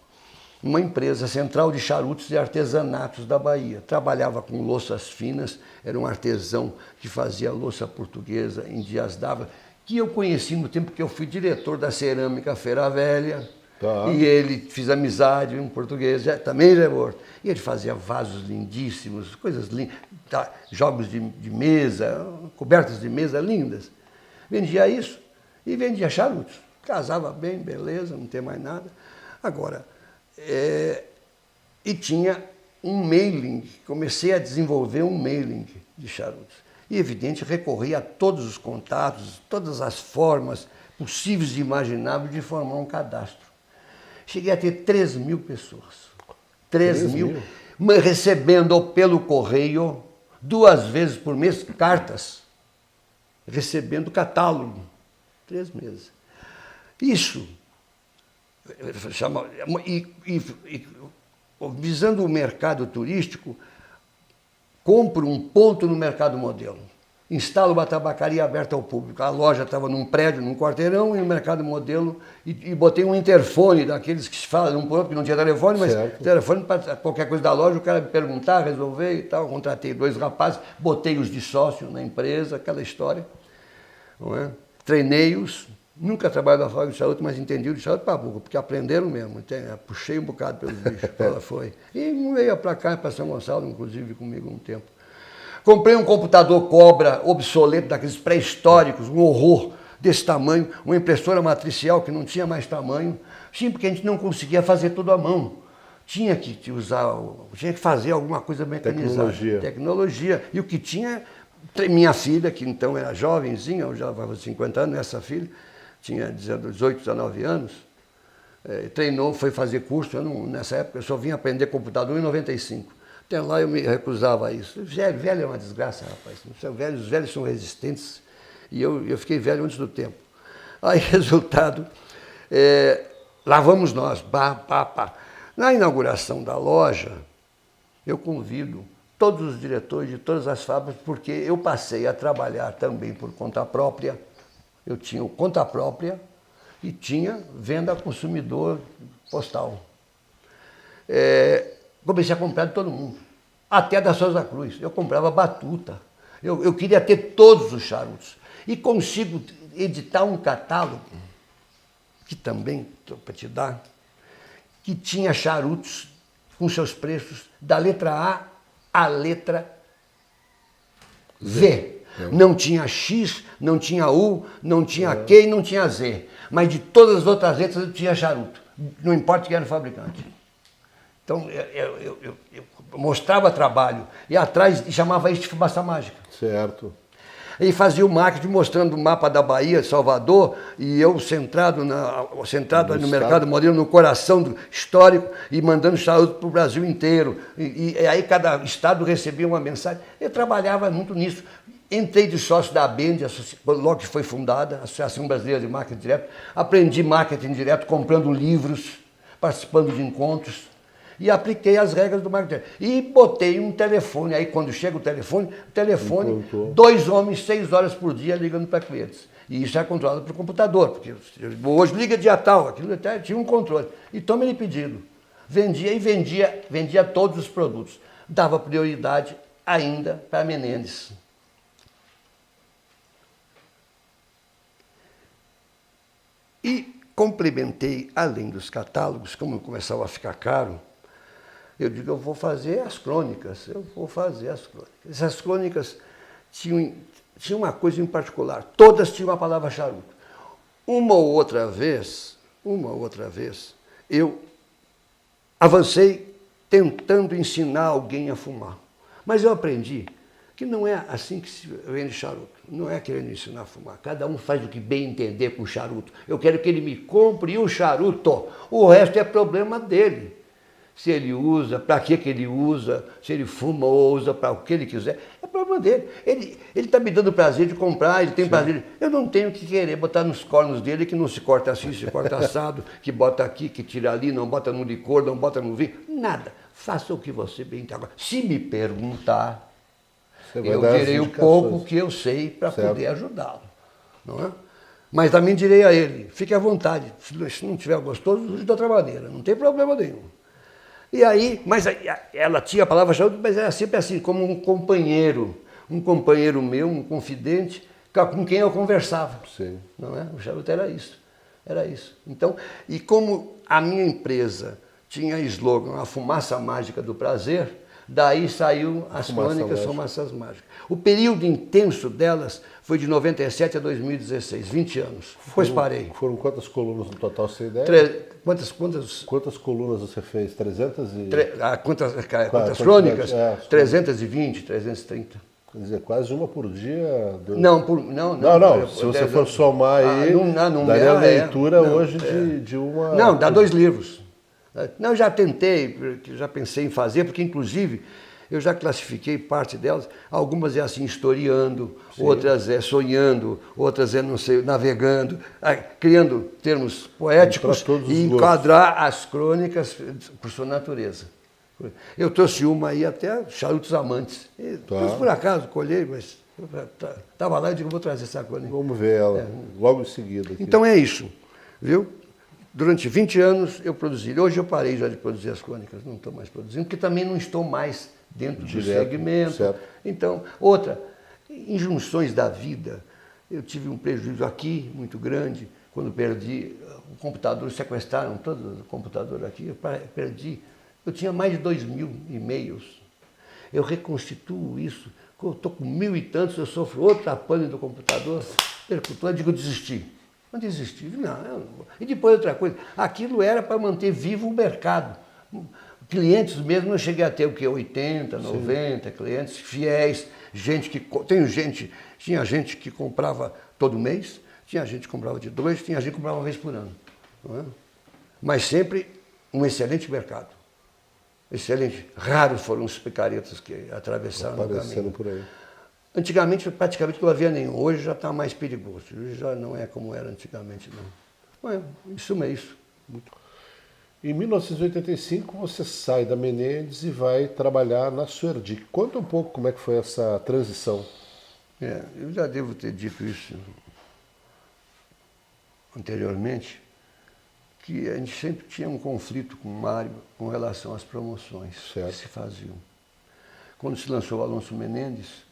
uma empresa central de charutos e artesanatos da Bahia. Trabalhava com louças finas, era um artesão que fazia louça portuguesa em Dias d'Ávila, que eu conheci no tempo que eu fui diretor da Cerâmica Feira Velha, e ele fiz amizade, um português, também já é morto. E ele fazia vasos lindíssimos, coisas lindas, jogos de mesa, cobertas de mesa lindas. Vendia isso e vendia charutos. Casava bem, beleza, não tem mais nada. Agora, e tinha um mailing, comecei a desenvolver um mailing de charutos. E, evidente, recorri a todos os contatos, todas as formas possíveis e imagináveis de formar um cadastro. Cheguei a ter 3.000 pessoas. 3.000, recebendo pelo correio, 2 vezes por mês, cartas. Recebendo catálogo. 3 meses. Isso, visando o mercado turístico, compro um ponto no mercado modelo, instalo uma tabacaria aberta ao público. A loja estava num prédio, num quarteirão, e no mercado modelo, e botei um interfone daqueles que se falam um por outro, que não tinha telefone, mas telefone para qualquer coisa da loja, o cara me perguntar, resolver e tal. Contratei 2 rapazes, botei os de sócio na empresa, aquela história. Não é? Treinei-os, nunca trabalhei na fábrica de charuto, mas entendi o de charuto para boca, porque aprenderam mesmo. Puxei um bocado pelos bichos, ela foi. E veio para cá, para São Gonçalo, inclusive comigo um tempo. Comprei um computador Cobra obsoleto, daqueles pré-históricos, um horror desse tamanho, uma impressora matricial que não tinha mais tamanho, sim, porque a gente não conseguia fazer tudo à mão. Tinha que fazer alguma coisa mecanizada. Tecnologia. E o que tinha, minha filha, que então era jovenzinha, eu já estava 50 anos, essa filha, tinha 18, 19 anos, treinou, foi fazer curso. Nessa época eu só vim aprender computador em 95. Até lá eu me recusava a isso. Velho é uma desgraça, rapaz. Os velhos são resistentes e eu fiquei velho antes do tempo. Aí, resultado, lá vamos nós, Na inauguração da loja, eu convido todos os diretores de todas as fábricas, porque eu passei a trabalhar também por conta própria. Eu tinha conta própria e tinha venda a consumidor postal. Comecei a comprar de todo mundo, até da Souza Cruz. Eu comprava batuta. Eu queria ter todos os charutos. E consigo editar um catálogo, que também, para te dar, que tinha charutos com seus preços da letra A à letra V. Não tinha X, não tinha U, não tinha Q e não tinha Z. Mas de todas as outras letras eu tinha charuto. Não importa quem era o fabricante. Então, eu mostrava trabalho. E atrás chamava isso de fumaça mágica. Certo. E fazia o marketing mostrando o mapa da Bahia, Salvador, e eu centrado no mercado modelo, no coração histórico, e mandando charuto para o Brasil inteiro. E aí cada estado recebia uma mensagem. Eu trabalhava muito nisso. Entrei de sócio da ABEND, logo que foi fundada, a Associação Brasileira de Marketing Direto. Aprendi marketing direto comprando livros, participando de encontros. E apliquei as regras do marketing. E botei um telefone, aí quando chega o telefone, Implantou. 2 homens, 6 horas por dia ligando para clientes. E isso é controlado pelo computador, porque hoje liga dia tal, aquilo até tinha um controle. E toma-lhe pedido. Vendia todos os produtos. Dava prioridade ainda para Menendez. E complementei, além dos catálogos, como começava a ficar caro, eu digo, eu vou fazer as crônicas. Essas crônicas tinham uma coisa em particular, todas tinham a palavra charuto. Uma ou outra vez, eu avancei tentando ensinar alguém a fumar. Mas eu aprendi que não é assim que se vende charuto. Não é querendo ensinar a fumar. Cada um faz o que bem entender com o charuto. Eu quero que ele me compre o charuto. O resto é problema dele. Se ele usa, para que ele usa, se ele fuma ou usa para o que ele quiser, é problema dele. Ele está me dando prazer de comprar, ele tem prazer. Eu não tenho que querer botar nos cornos dele que não se corta assim, se corta assado, que bota aqui, que tira ali, não bota no licor, não bota no vinho. Nada. Faça o que você bem entender. Agora, se me perguntar, eu direi o pouco que eu sei para poder ajudá-lo. Não é? Mas também direi a ele, fique à vontade. Se não tiver gostoso, use de outra maneira. Não tem problema nenhum. E aí, mas ela tinha a palavra charuto, mas era sempre assim, como um companheiro meu, um confidente, com quem eu conversava. Sim. Não é? O charuto era isso. Então, e como a minha empresa tinha slogan, a fumaça mágica do prazer, daí saiu as crônicas Fumaças Mágicas. O período intenso delas foi de 97 a 2016, 20 anos. Depois parei. Foram quantas colunas no total, você tem ideia? Quantas colunas você fez? 300 e... quantas crônicas? 320, 330. Quer dizer, quase uma por dia? Não. Se você for somar aí, daria a leitura hoje de uma... Não, dá 2 livros. Não, já tentei, já pensei em fazer, porque inclusive eu já classifiquei parte delas, algumas é assim, historiando, sim, outras é sonhando, outras é, não sei, navegando, criando termos poéticos e enquadrar as crônicas por sua natureza. Eu trouxe uma aí até Charutos Amantes. Mas por acaso colhei, mas estava lá e digo, vou trazer essa crônica. Vamos ver ela, logo em seguida. Aqui. Então é isso, viu? Durante 20 anos eu produzi. Hoje eu parei já de produzir as crônicas, não estou mais produzindo, porque também não estou mais dentro do segmento. Certo. Então, outra, injunções da vida. Eu tive um prejuízo aqui muito grande, quando perdi o computador, sequestraram todo o computador aqui, eu perdi. Eu tinha mais de 2.000 e-mails. Eu reconstituo isso. Estou com 1.000 e tantos, eu sofro outra pane do computador. Eu digo, desisti. Não desisti, não. E depois outra coisa, aquilo era para manter vivo o mercado. Clientes mesmo, eu cheguei a ter o quê? 80, 90 Sim. clientes fiéis, tinha gente que comprava todo mês, tinha gente que comprava de 2, tinha gente que comprava uma vez por ano. Não é? Mas sempre um excelente mercado. Excelente. Raros foram os picaretas que atravessaram o caminho. Por aí. Antigamente, praticamente não havia nenhum. Hoje já está mais perigoso. Hoje já não é como era antigamente, não. Em suma, é isso. Em 1985, você sai da Menendez e vai trabalhar na Suerdic. Conta um pouco como é que foi essa transição. Eu já devo ter dito isso anteriormente, que a gente sempre tinha um conflito com o Mário com relação às promoções que se faziam. Quando se lançou o Alonso Menendez,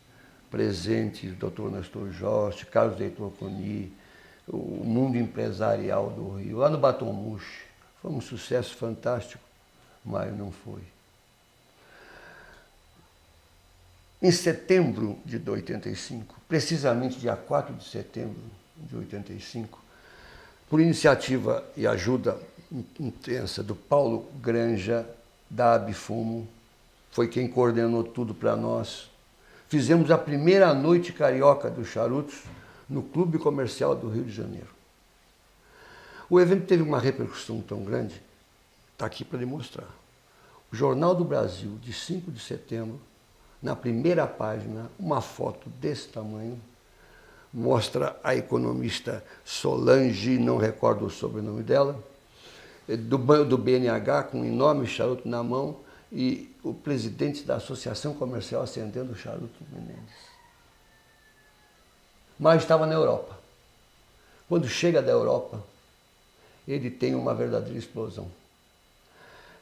presente, Dr. Nestor Jost, Carlos Heitor Coni, o mundo empresarial do Rio, lá no Baton Rouge. Foi um sucesso fantástico, mas não foi. Em setembro de 85, precisamente dia 4 de setembro de 85, por iniciativa e ajuda intensa do Paulo Granja, da Abifumo, foi quem coordenou tudo para nós. Fizemos a primeira noite carioca dos charutos no Clube Comercial do Rio de Janeiro. O evento teve uma repercussão tão grande, está aqui para demonstrar. O Jornal do Brasil, de 5 de setembro, na primeira página, uma foto desse tamanho, mostra a economista Solange, não recordo o sobrenome dela, do BNH com um enorme charuto na mão e o presidente da Associação Comercial acendendo o charuto Menendez. Mas estava na Europa. Quando chega da Europa, ele tem uma verdadeira explosão.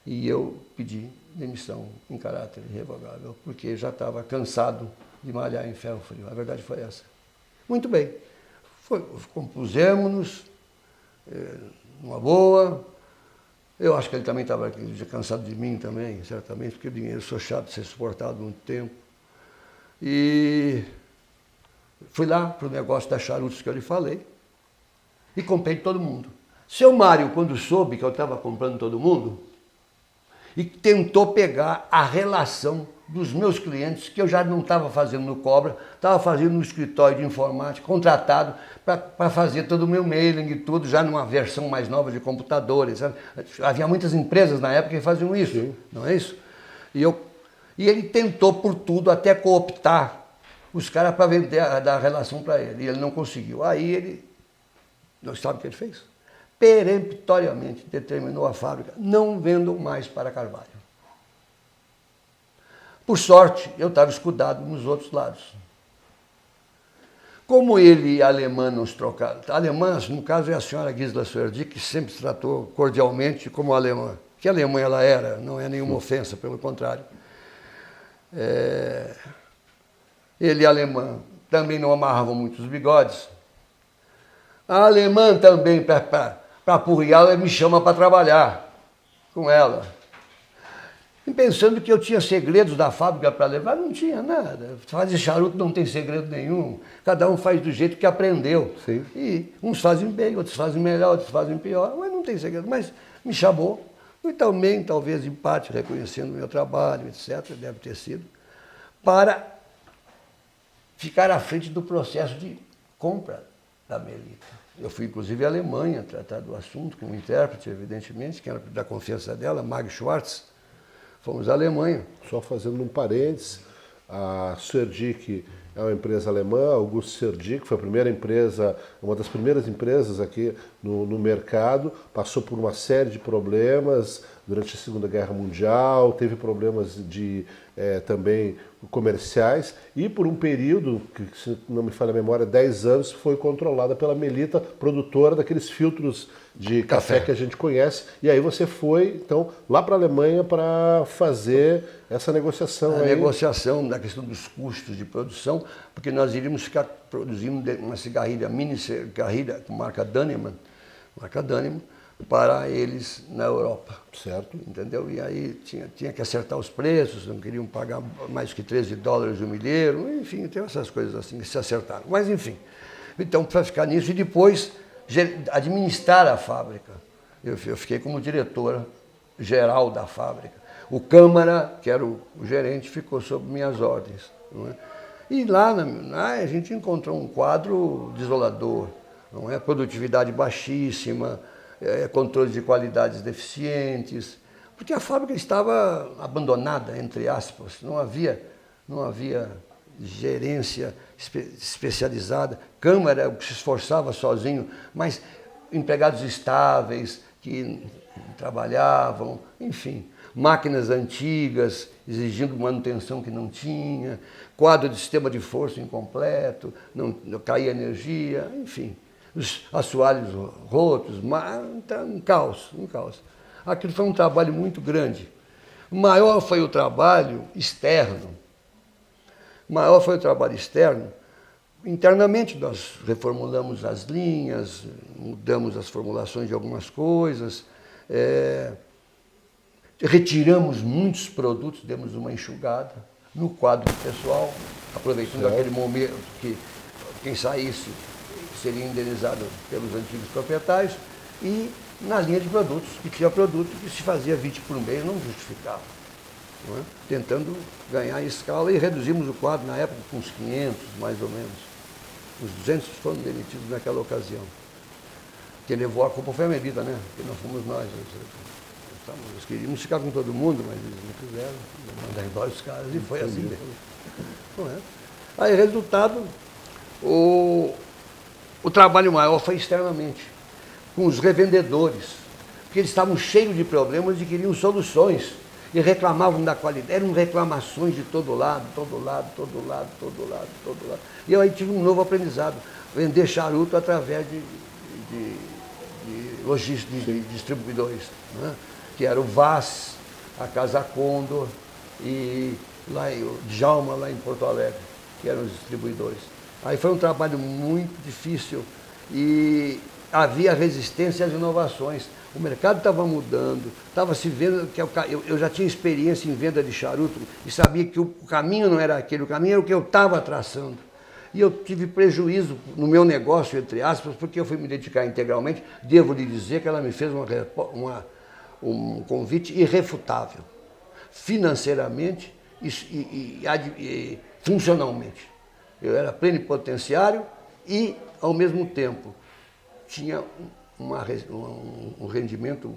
E eu pedi demissão em caráter irrevogável, porque já estava cansado de malhar em ferro frio. A verdade foi essa. Muito bem. Compusemos-nos, numa boa. Eu acho que ele também estava cansado de mim também, certamente, porque o dinheiro sou chato de ser suportado muito tempo. E fui lá para o negócio das charutos que eu lhe falei e comprei de todo mundo. Seu Mário, quando soube que eu estava comprando todo mundo, e tentou pegar a relação dos meus clientes, que eu já não estava fazendo no Cobra, estava fazendo no escritório de informática, contratado para fazer todo o meu mailing e tudo, já numa versão mais nova de computadores. Sabe? Havia muitas empresas na época que faziam isso, sim, não é isso? E ele tentou por tudo até cooptar os caras para vender, dar relação para ele, e ele não conseguiu. Aí sabe o que ele fez? Peremptoriamente determinou a fábrica, não vendam mais para Carvalho. Por sorte, eu estava escudado nos outros lados. Como ele e a alemã não se trocaram, a alemã, no caso, é a senhora Gisela Suerdick, que sempre se tratou cordialmente como alemã. Que alemã ela era, não é nenhuma ofensa, pelo contrário. Ele e a alemã também não amarravam muito os bigodes. A alemã também, para apurriar, ela me chama para trabalhar com ela. E pensando que eu tinha segredos da fábrica para levar, não tinha nada. Fazer charuto não tem segredo nenhum. Cada um faz do jeito que aprendeu. Sim. E uns fazem bem, outros fazem melhor, outros fazem pior. Mas não tem segredo. Mas me chamou. E também, talvez, em parte, reconhecendo o meu trabalho, etc., deve ter sido, para ficar à frente do processo de compra da Melita. Eu fui, inclusive, à Alemanha tratar do assunto, com um intérprete, evidentemente, que era da confiança dela, Mag Schwartz. Fomos à Alemanha. Só fazendo um parênteses, a Suerdick é uma empresa alemã, Augusto Suerdick foi a primeira empresa, uma das primeiras empresas aqui no mercado, passou por uma série de problemas durante a Segunda Guerra Mundial, teve problemas também comerciais e por um período, que se não me falha a memória, 10 anos, foi controlada pela Melita, produtora daqueles filtros de café que a gente conhece. E aí você foi, então, lá para a Alemanha para fazer essa negociação. A negociação da questão dos custos de produção, porque nós iríamos ficar produzindo uma cigarrilha, mini cigarrilha com marca Dannemann, para eles na Europa. Certo. Entendeu? E aí tinha que acertar os preços, não queriam pagar mais que $13 o milheiro, enfim, tem essas coisas assim que se acertaram. Mas, enfim, então, para ficar nisso, e depois administrar a fábrica. Eu fiquei como diretora geral da fábrica. O Câmara, que era o gerente, ficou sob minhas ordens. Não é? E lá a gente encontrou um quadro desolador, não é? Produtividade baixíssima, controle de qualidades deficientes, porque a fábrica estava abandonada, entre aspas, não havia gerência especializada. Câmara se esforçava sozinho, mas empregados estáveis que trabalhavam, enfim, máquinas antigas exigindo manutenção que não tinha, quadro de sistema de força incompleto, não caía energia, enfim, os assoalhos rotos, um caos. Aquilo foi um trabalho muito grande. O maior foi o trabalho externo. Internamente nós reformulamos as linhas, mudamos as formulações de algumas coisas, retiramos muitos produtos, demos uma enxugada no quadro pessoal, aproveitando aquele momento que quem saísse seria indenizado pelos antigos proprietários, e na linha de produtos, que tinha produto que se fazia 20 por mês, não justificava. Não é? Tentando ganhar escala, e reduzimos o quadro na época com uns 500, mais ou menos. Os 200 foram demitidos naquela ocasião. Quem levou a culpa foi a Melita, né? Porque não fomos nós. Nós queríamos ficar com todo mundo, mas eles não quiseram. Mandaram embora os caras, e foi assim mesmo. Não é? Aí, resultado, o trabalho maior foi externamente, com os revendedores. porque eles estavam cheios de problemas e queriam soluções. E reclamavam da qualidade. Eram reclamações de todo lado, todo lado, todo lado, todo lado, todo lado. E eu aí tive um novo aprendizado, vender charuto através de logística, de distribuidores, né? Que era o Vaz, a Casa Condor e lá o Djalma, lá em Porto Alegre, que eram os distribuidores. Aí foi um trabalho muito difícil e havia resistência às inovações. O mercado estava mudando, estava se vendo que eu já tinha experiência em venda de charuto e sabia que o caminho não era aquele, o caminho era o que eu estava traçando. E eu tive prejuízo no meu negócio, entre aspas, porque eu fui me dedicar integralmente. Devo lhe dizer que ela me fez um convite irrefutável, financeiramente e funcionalmente. Eu era plenipotenciário e, ao mesmo tempo, tinha um rendimento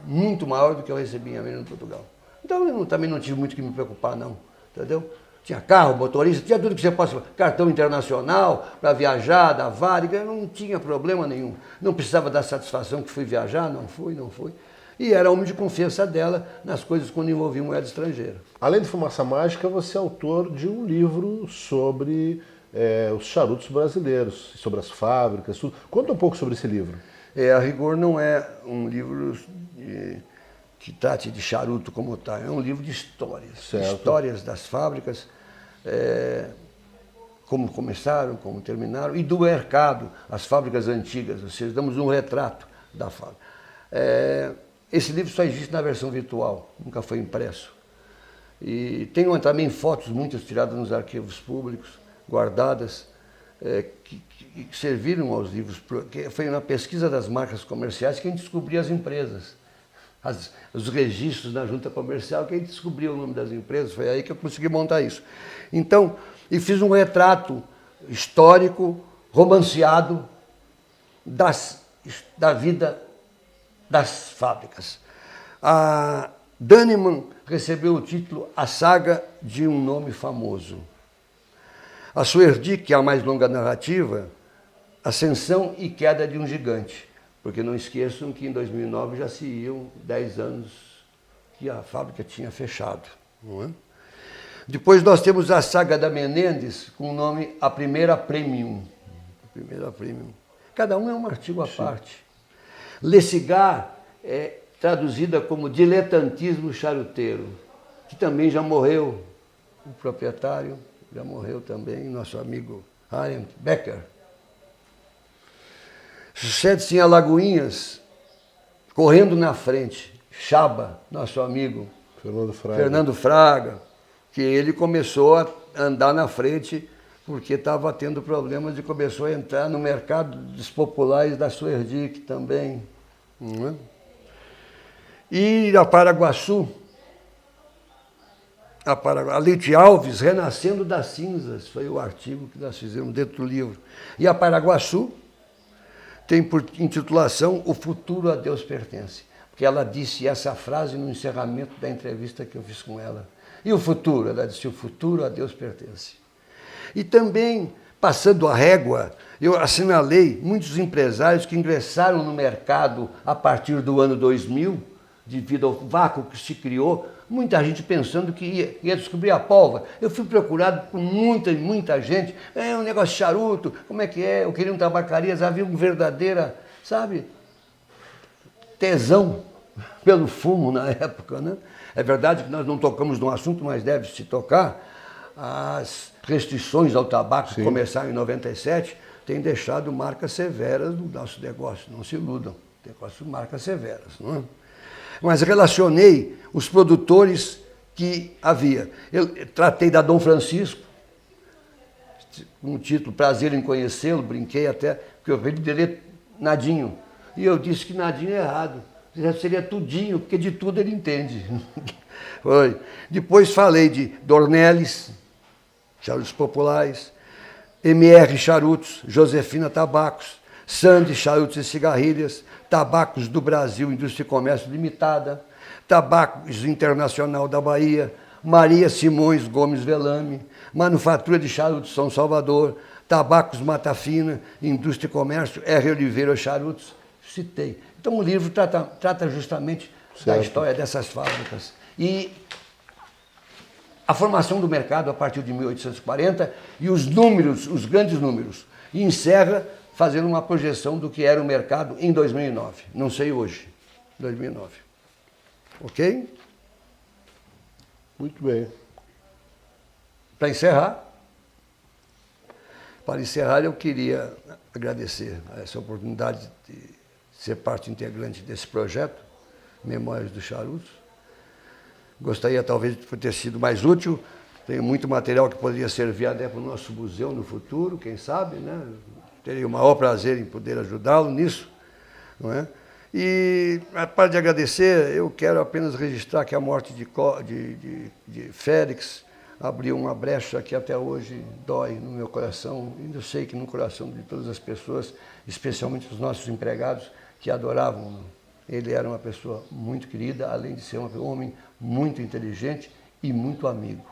muito maior do que eu recebia em Portugal. Então eu também não tive muito que me preocupar, não, entendeu? Tinha carro, motorista, tinha tudo que você possa, cartão internacional para viajar, da Varig, não tinha problema nenhum. Não precisava dar satisfação que fui viajar, não fui. E era homem de confiança dela nas coisas quando envolvia moeda estrangeira. Além de Fumaça Mágica, você é autor de um livro sobre os charutos brasileiros, sobre as fábricas, tudo. Conta um pouco sobre esse livro. A rigor não é um livro que trate de charuto como tal, é um livro de histórias. Certo. Histórias das fábricas, como começaram, como terminaram, e do mercado, as fábricas antigas, ou seja, damos um retrato da fábrica. Esse livro só existe na versão virtual, nunca foi impresso. E tenho também fotos, muitas tiradas nos arquivos públicos, guardadas, que serviram aos livros, porque foi na pesquisa das marcas comerciais que a gente descobria as empresas. Os registros na junta comercial, que a gente descobriu o nome das empresas, foi aí que eu consegui montar isso. Então, e fiz um retrato histórico, romanceado, da vida das fábricas. A Dannemann recebeu o título A Saga de um Nome Famoso. A Suerdi, que é a mais longa narrativa, Ascensão e Queda de um Gigante. Porque não esqueçam que em 2009 já se iam 10 anos que a fábrica tinha fechado. Não é? Depois nós temos a saga da Menendez, com o nome A Primeira Premium. A Primeira Premium. Cada um é um artigo à parte. Le Cigar é traduzida como diletantismo charuteiro, que também já morreu. O proprietário já morreu também, nosso amigo Harriet Becker. Sucede-se em Alagoinhas, correndo na frente, Chaba, nosso amigo Fernando Fraga, que ele começou a andar na frente porque estava tendo problemas e começou a entrar no mercado dos populares da Suerdic também. Não é? E a Paraguaçu, a Leite Alves, Renascendo das Cinzas, foi o artigo que nós fizemos dentro do livro. E a Paraguaçu tem por intitulação O Futuro a Deus Pertence, porque ela disse essa frase no encerramento da entrevista que eu fiz com ela. E o futuro? Ela disse, o futuro a Deus pertence. E também, passando a régua, eu assinalei muitos empresários que ingressaram no mercado a partir do ano 2000, devido ao vácuo que se criou, muita gente pensando que ia descobrir a pólvora. Eu fui procurado por muita gente. É um negócio de charuto, como é que é? Eu queria um tabacarias, havia uma verdadeira, sabe, tesão pelo fumo na época, né? É verdade que nós não tocamos no assunto, mas deve-se tocar. As restrições ao tabaco que começaram em 97 têm deixado marcas severas no nosso negócio, não se iludam. Negócio de marcas severas, não é? Mas relacionei os produtores que havia. Eu tratei da Dom Francisco, com o título Prazer em Conhecê-lo, brinquei até, porque eu veio dele Nadinho. E eu disse que Nadinho é errado. Seria tudinho, porque de tudo ele entende. Foi. Depois falei de Dornelles, charutos populares, MR Charutos, Josefina Tabacos, Sandy Charutos e Cigarrilhas, Tabacos do Brasil, Indústria e Comércio Limitada, Tabacos Internacional da Bahia, Maria Simões Gomes Velame, Manufatura de Charutos São Salvador, Tabacos Mata Fina, Indústria e Comércio, R. Oliveira Charutos, citei. Então o livro trata justamente da história dessas fábricas. E a formação do mercado a partir de 1840 e os números, os grandes números. E encerra fazendo uma projeção do que era o mercado em 2009. Não sei hoje, 2009. Ok? Muito bem. Para encerrar, eu queria agradecer essa oportunidade de ser parte integrante desse projeto, Memórias do Charuto. Gostaria talvez de ter sido mais útil. Tem muito material que poderia servir até para o nosso museu no futuro, quem sabe, né? Teria o maior prazer em poder ajudá-lo nisso, não é? E, para de agradecer, eu quero apenas registrar que a morte de Félix abriu uma brecha que até hoje dói no meu coração, e eu sei que no coração de todas as pessoas, especialmente os nossos empregados, que adoravam. Ele era uma pessoa muito querida, além de ser um homem muito inteligente e muito amigo.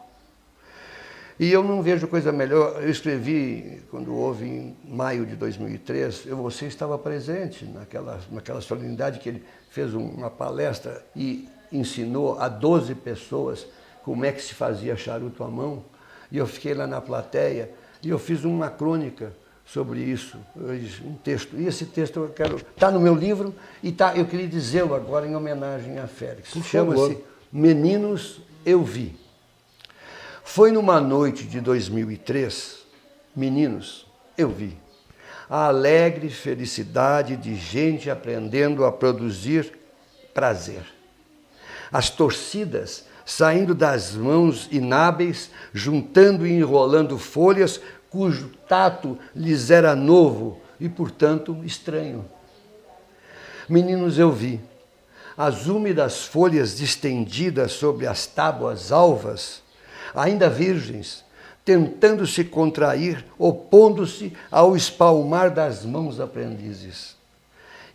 E eu não vejo coisa melhor. Eu escrevi, quando houve em maio de 2003, você estava presente naquela solenidade que ele fez uma palestra e ensinou a 12 pessoas como é que se fazia charuto à mão. E eu fiquei lá na plateia e eu fiz uma crônica sobre isso, um texto. E esse texto está no meu livro e eu queria dizê-lo agora em homenagem a Félix. Chama-se Meninos, Eu Vi. Foi numa noite de 2003, meninos, eu vi a alegre felicidade de gente aprendendo a produzir prazer. As torcidas saindo das mãos inábeis, juntando e enrolando folhas cujo tato lhes era novo e, portanto, estranho. Meninos, eu vi as úmidas folhas distendidas sobre as tábuas alvas, ainda virgens, tentando se contrair, opondo-se ao espalmar das mãos aprendizes.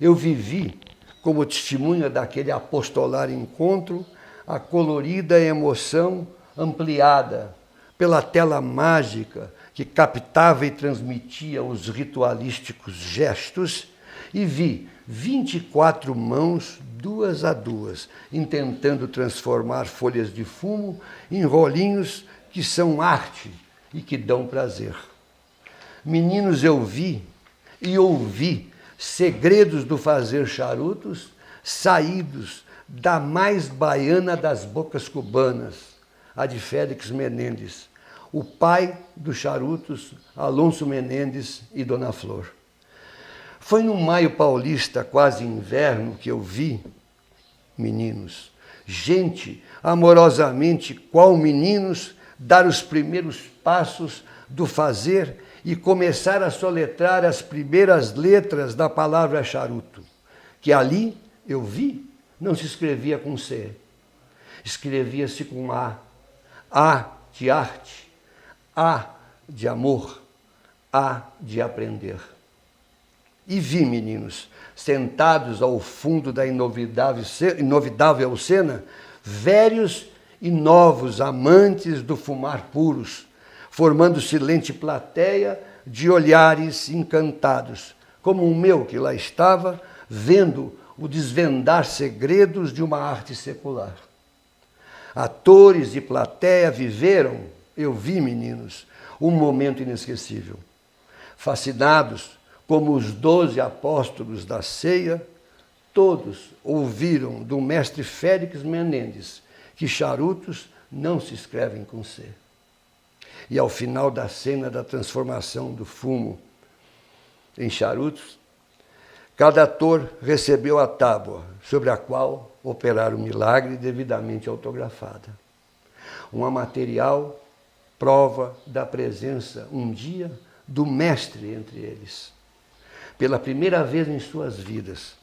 Eu vivi, como testemunha daquele apostolar encontro, a colorida emoção ampliada pela tela mágica que captava e transmitia os ritualísticos gestos, e vi 24 mãos, duas a duas, intentando transformar folhas de fumo em rolinhos que são arte e que dão prazer. Meninos, eu vi e ouvi segredos do fazer charutos saídos da mais baiana das bocas cubanas, a de Félix Menendez, o pai dos charutos, Alonso Menendez e Dona Flor. Foi no maio paulista, quase inverno, que eu vi, meninos, gente amorosamente, qual meninos, dar os primeiros passos do fazer e começar a soletrar as primeiras letras da palavra charuto, que ali eu vi, não se escrevia com C, escrevia-se com A de arte, A de amor, A de aprender. E vi, meninos, sentados ao fundo da inovidável cena, velhos e novos amantes do fumar puros, formando silente plateia de olhares encantados, como o meu que lá estava, vendo o desvendar segredos de uma arte secular. Atores e plateia viveram, eu vi, meninos, um momento inesquecível. Fascinados, como os 12 apóstolos da ceia, todos ouviram do mestre Félix Menendez que charutos não se escrevem com C. E ao final da cena da transformação do fumo em charutos, cada ator recebeu a tábua sobre a qual operar o milagre devidamente autografada. Uma material prova da presença, um dia, do mestre entre eles. Pela primeira vez em suas vidas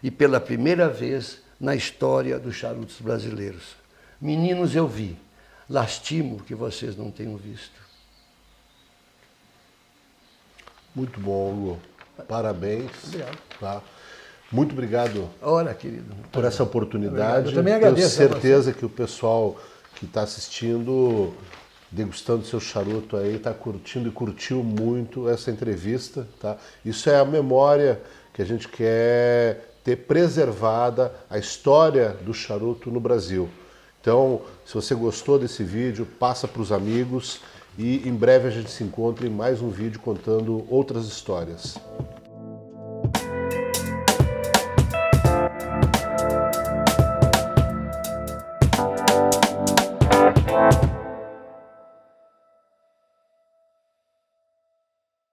e pela primeira vez na história dos charutos brasileiros. Meninos, eu vi. Lastimo que vocês não tenham visto. Muito bom, Hugo. Parabéns. Obrigado. Tá? Muito obrigado. Ora, querido. Por essa oportunidade. Eu também agradeço. Tenho certeza que o pessoal que está assistindo degustando seu charuto aí, está curtindo e curtiu muito essa entrevista, tá? Isso é a memória que a gente quer ter preservada, a história do charuto no Brasil. Então, se você gostou desse vídeo, passa para os amigos e em breve a gente se encontra em mais um vídeo contando outras histórias.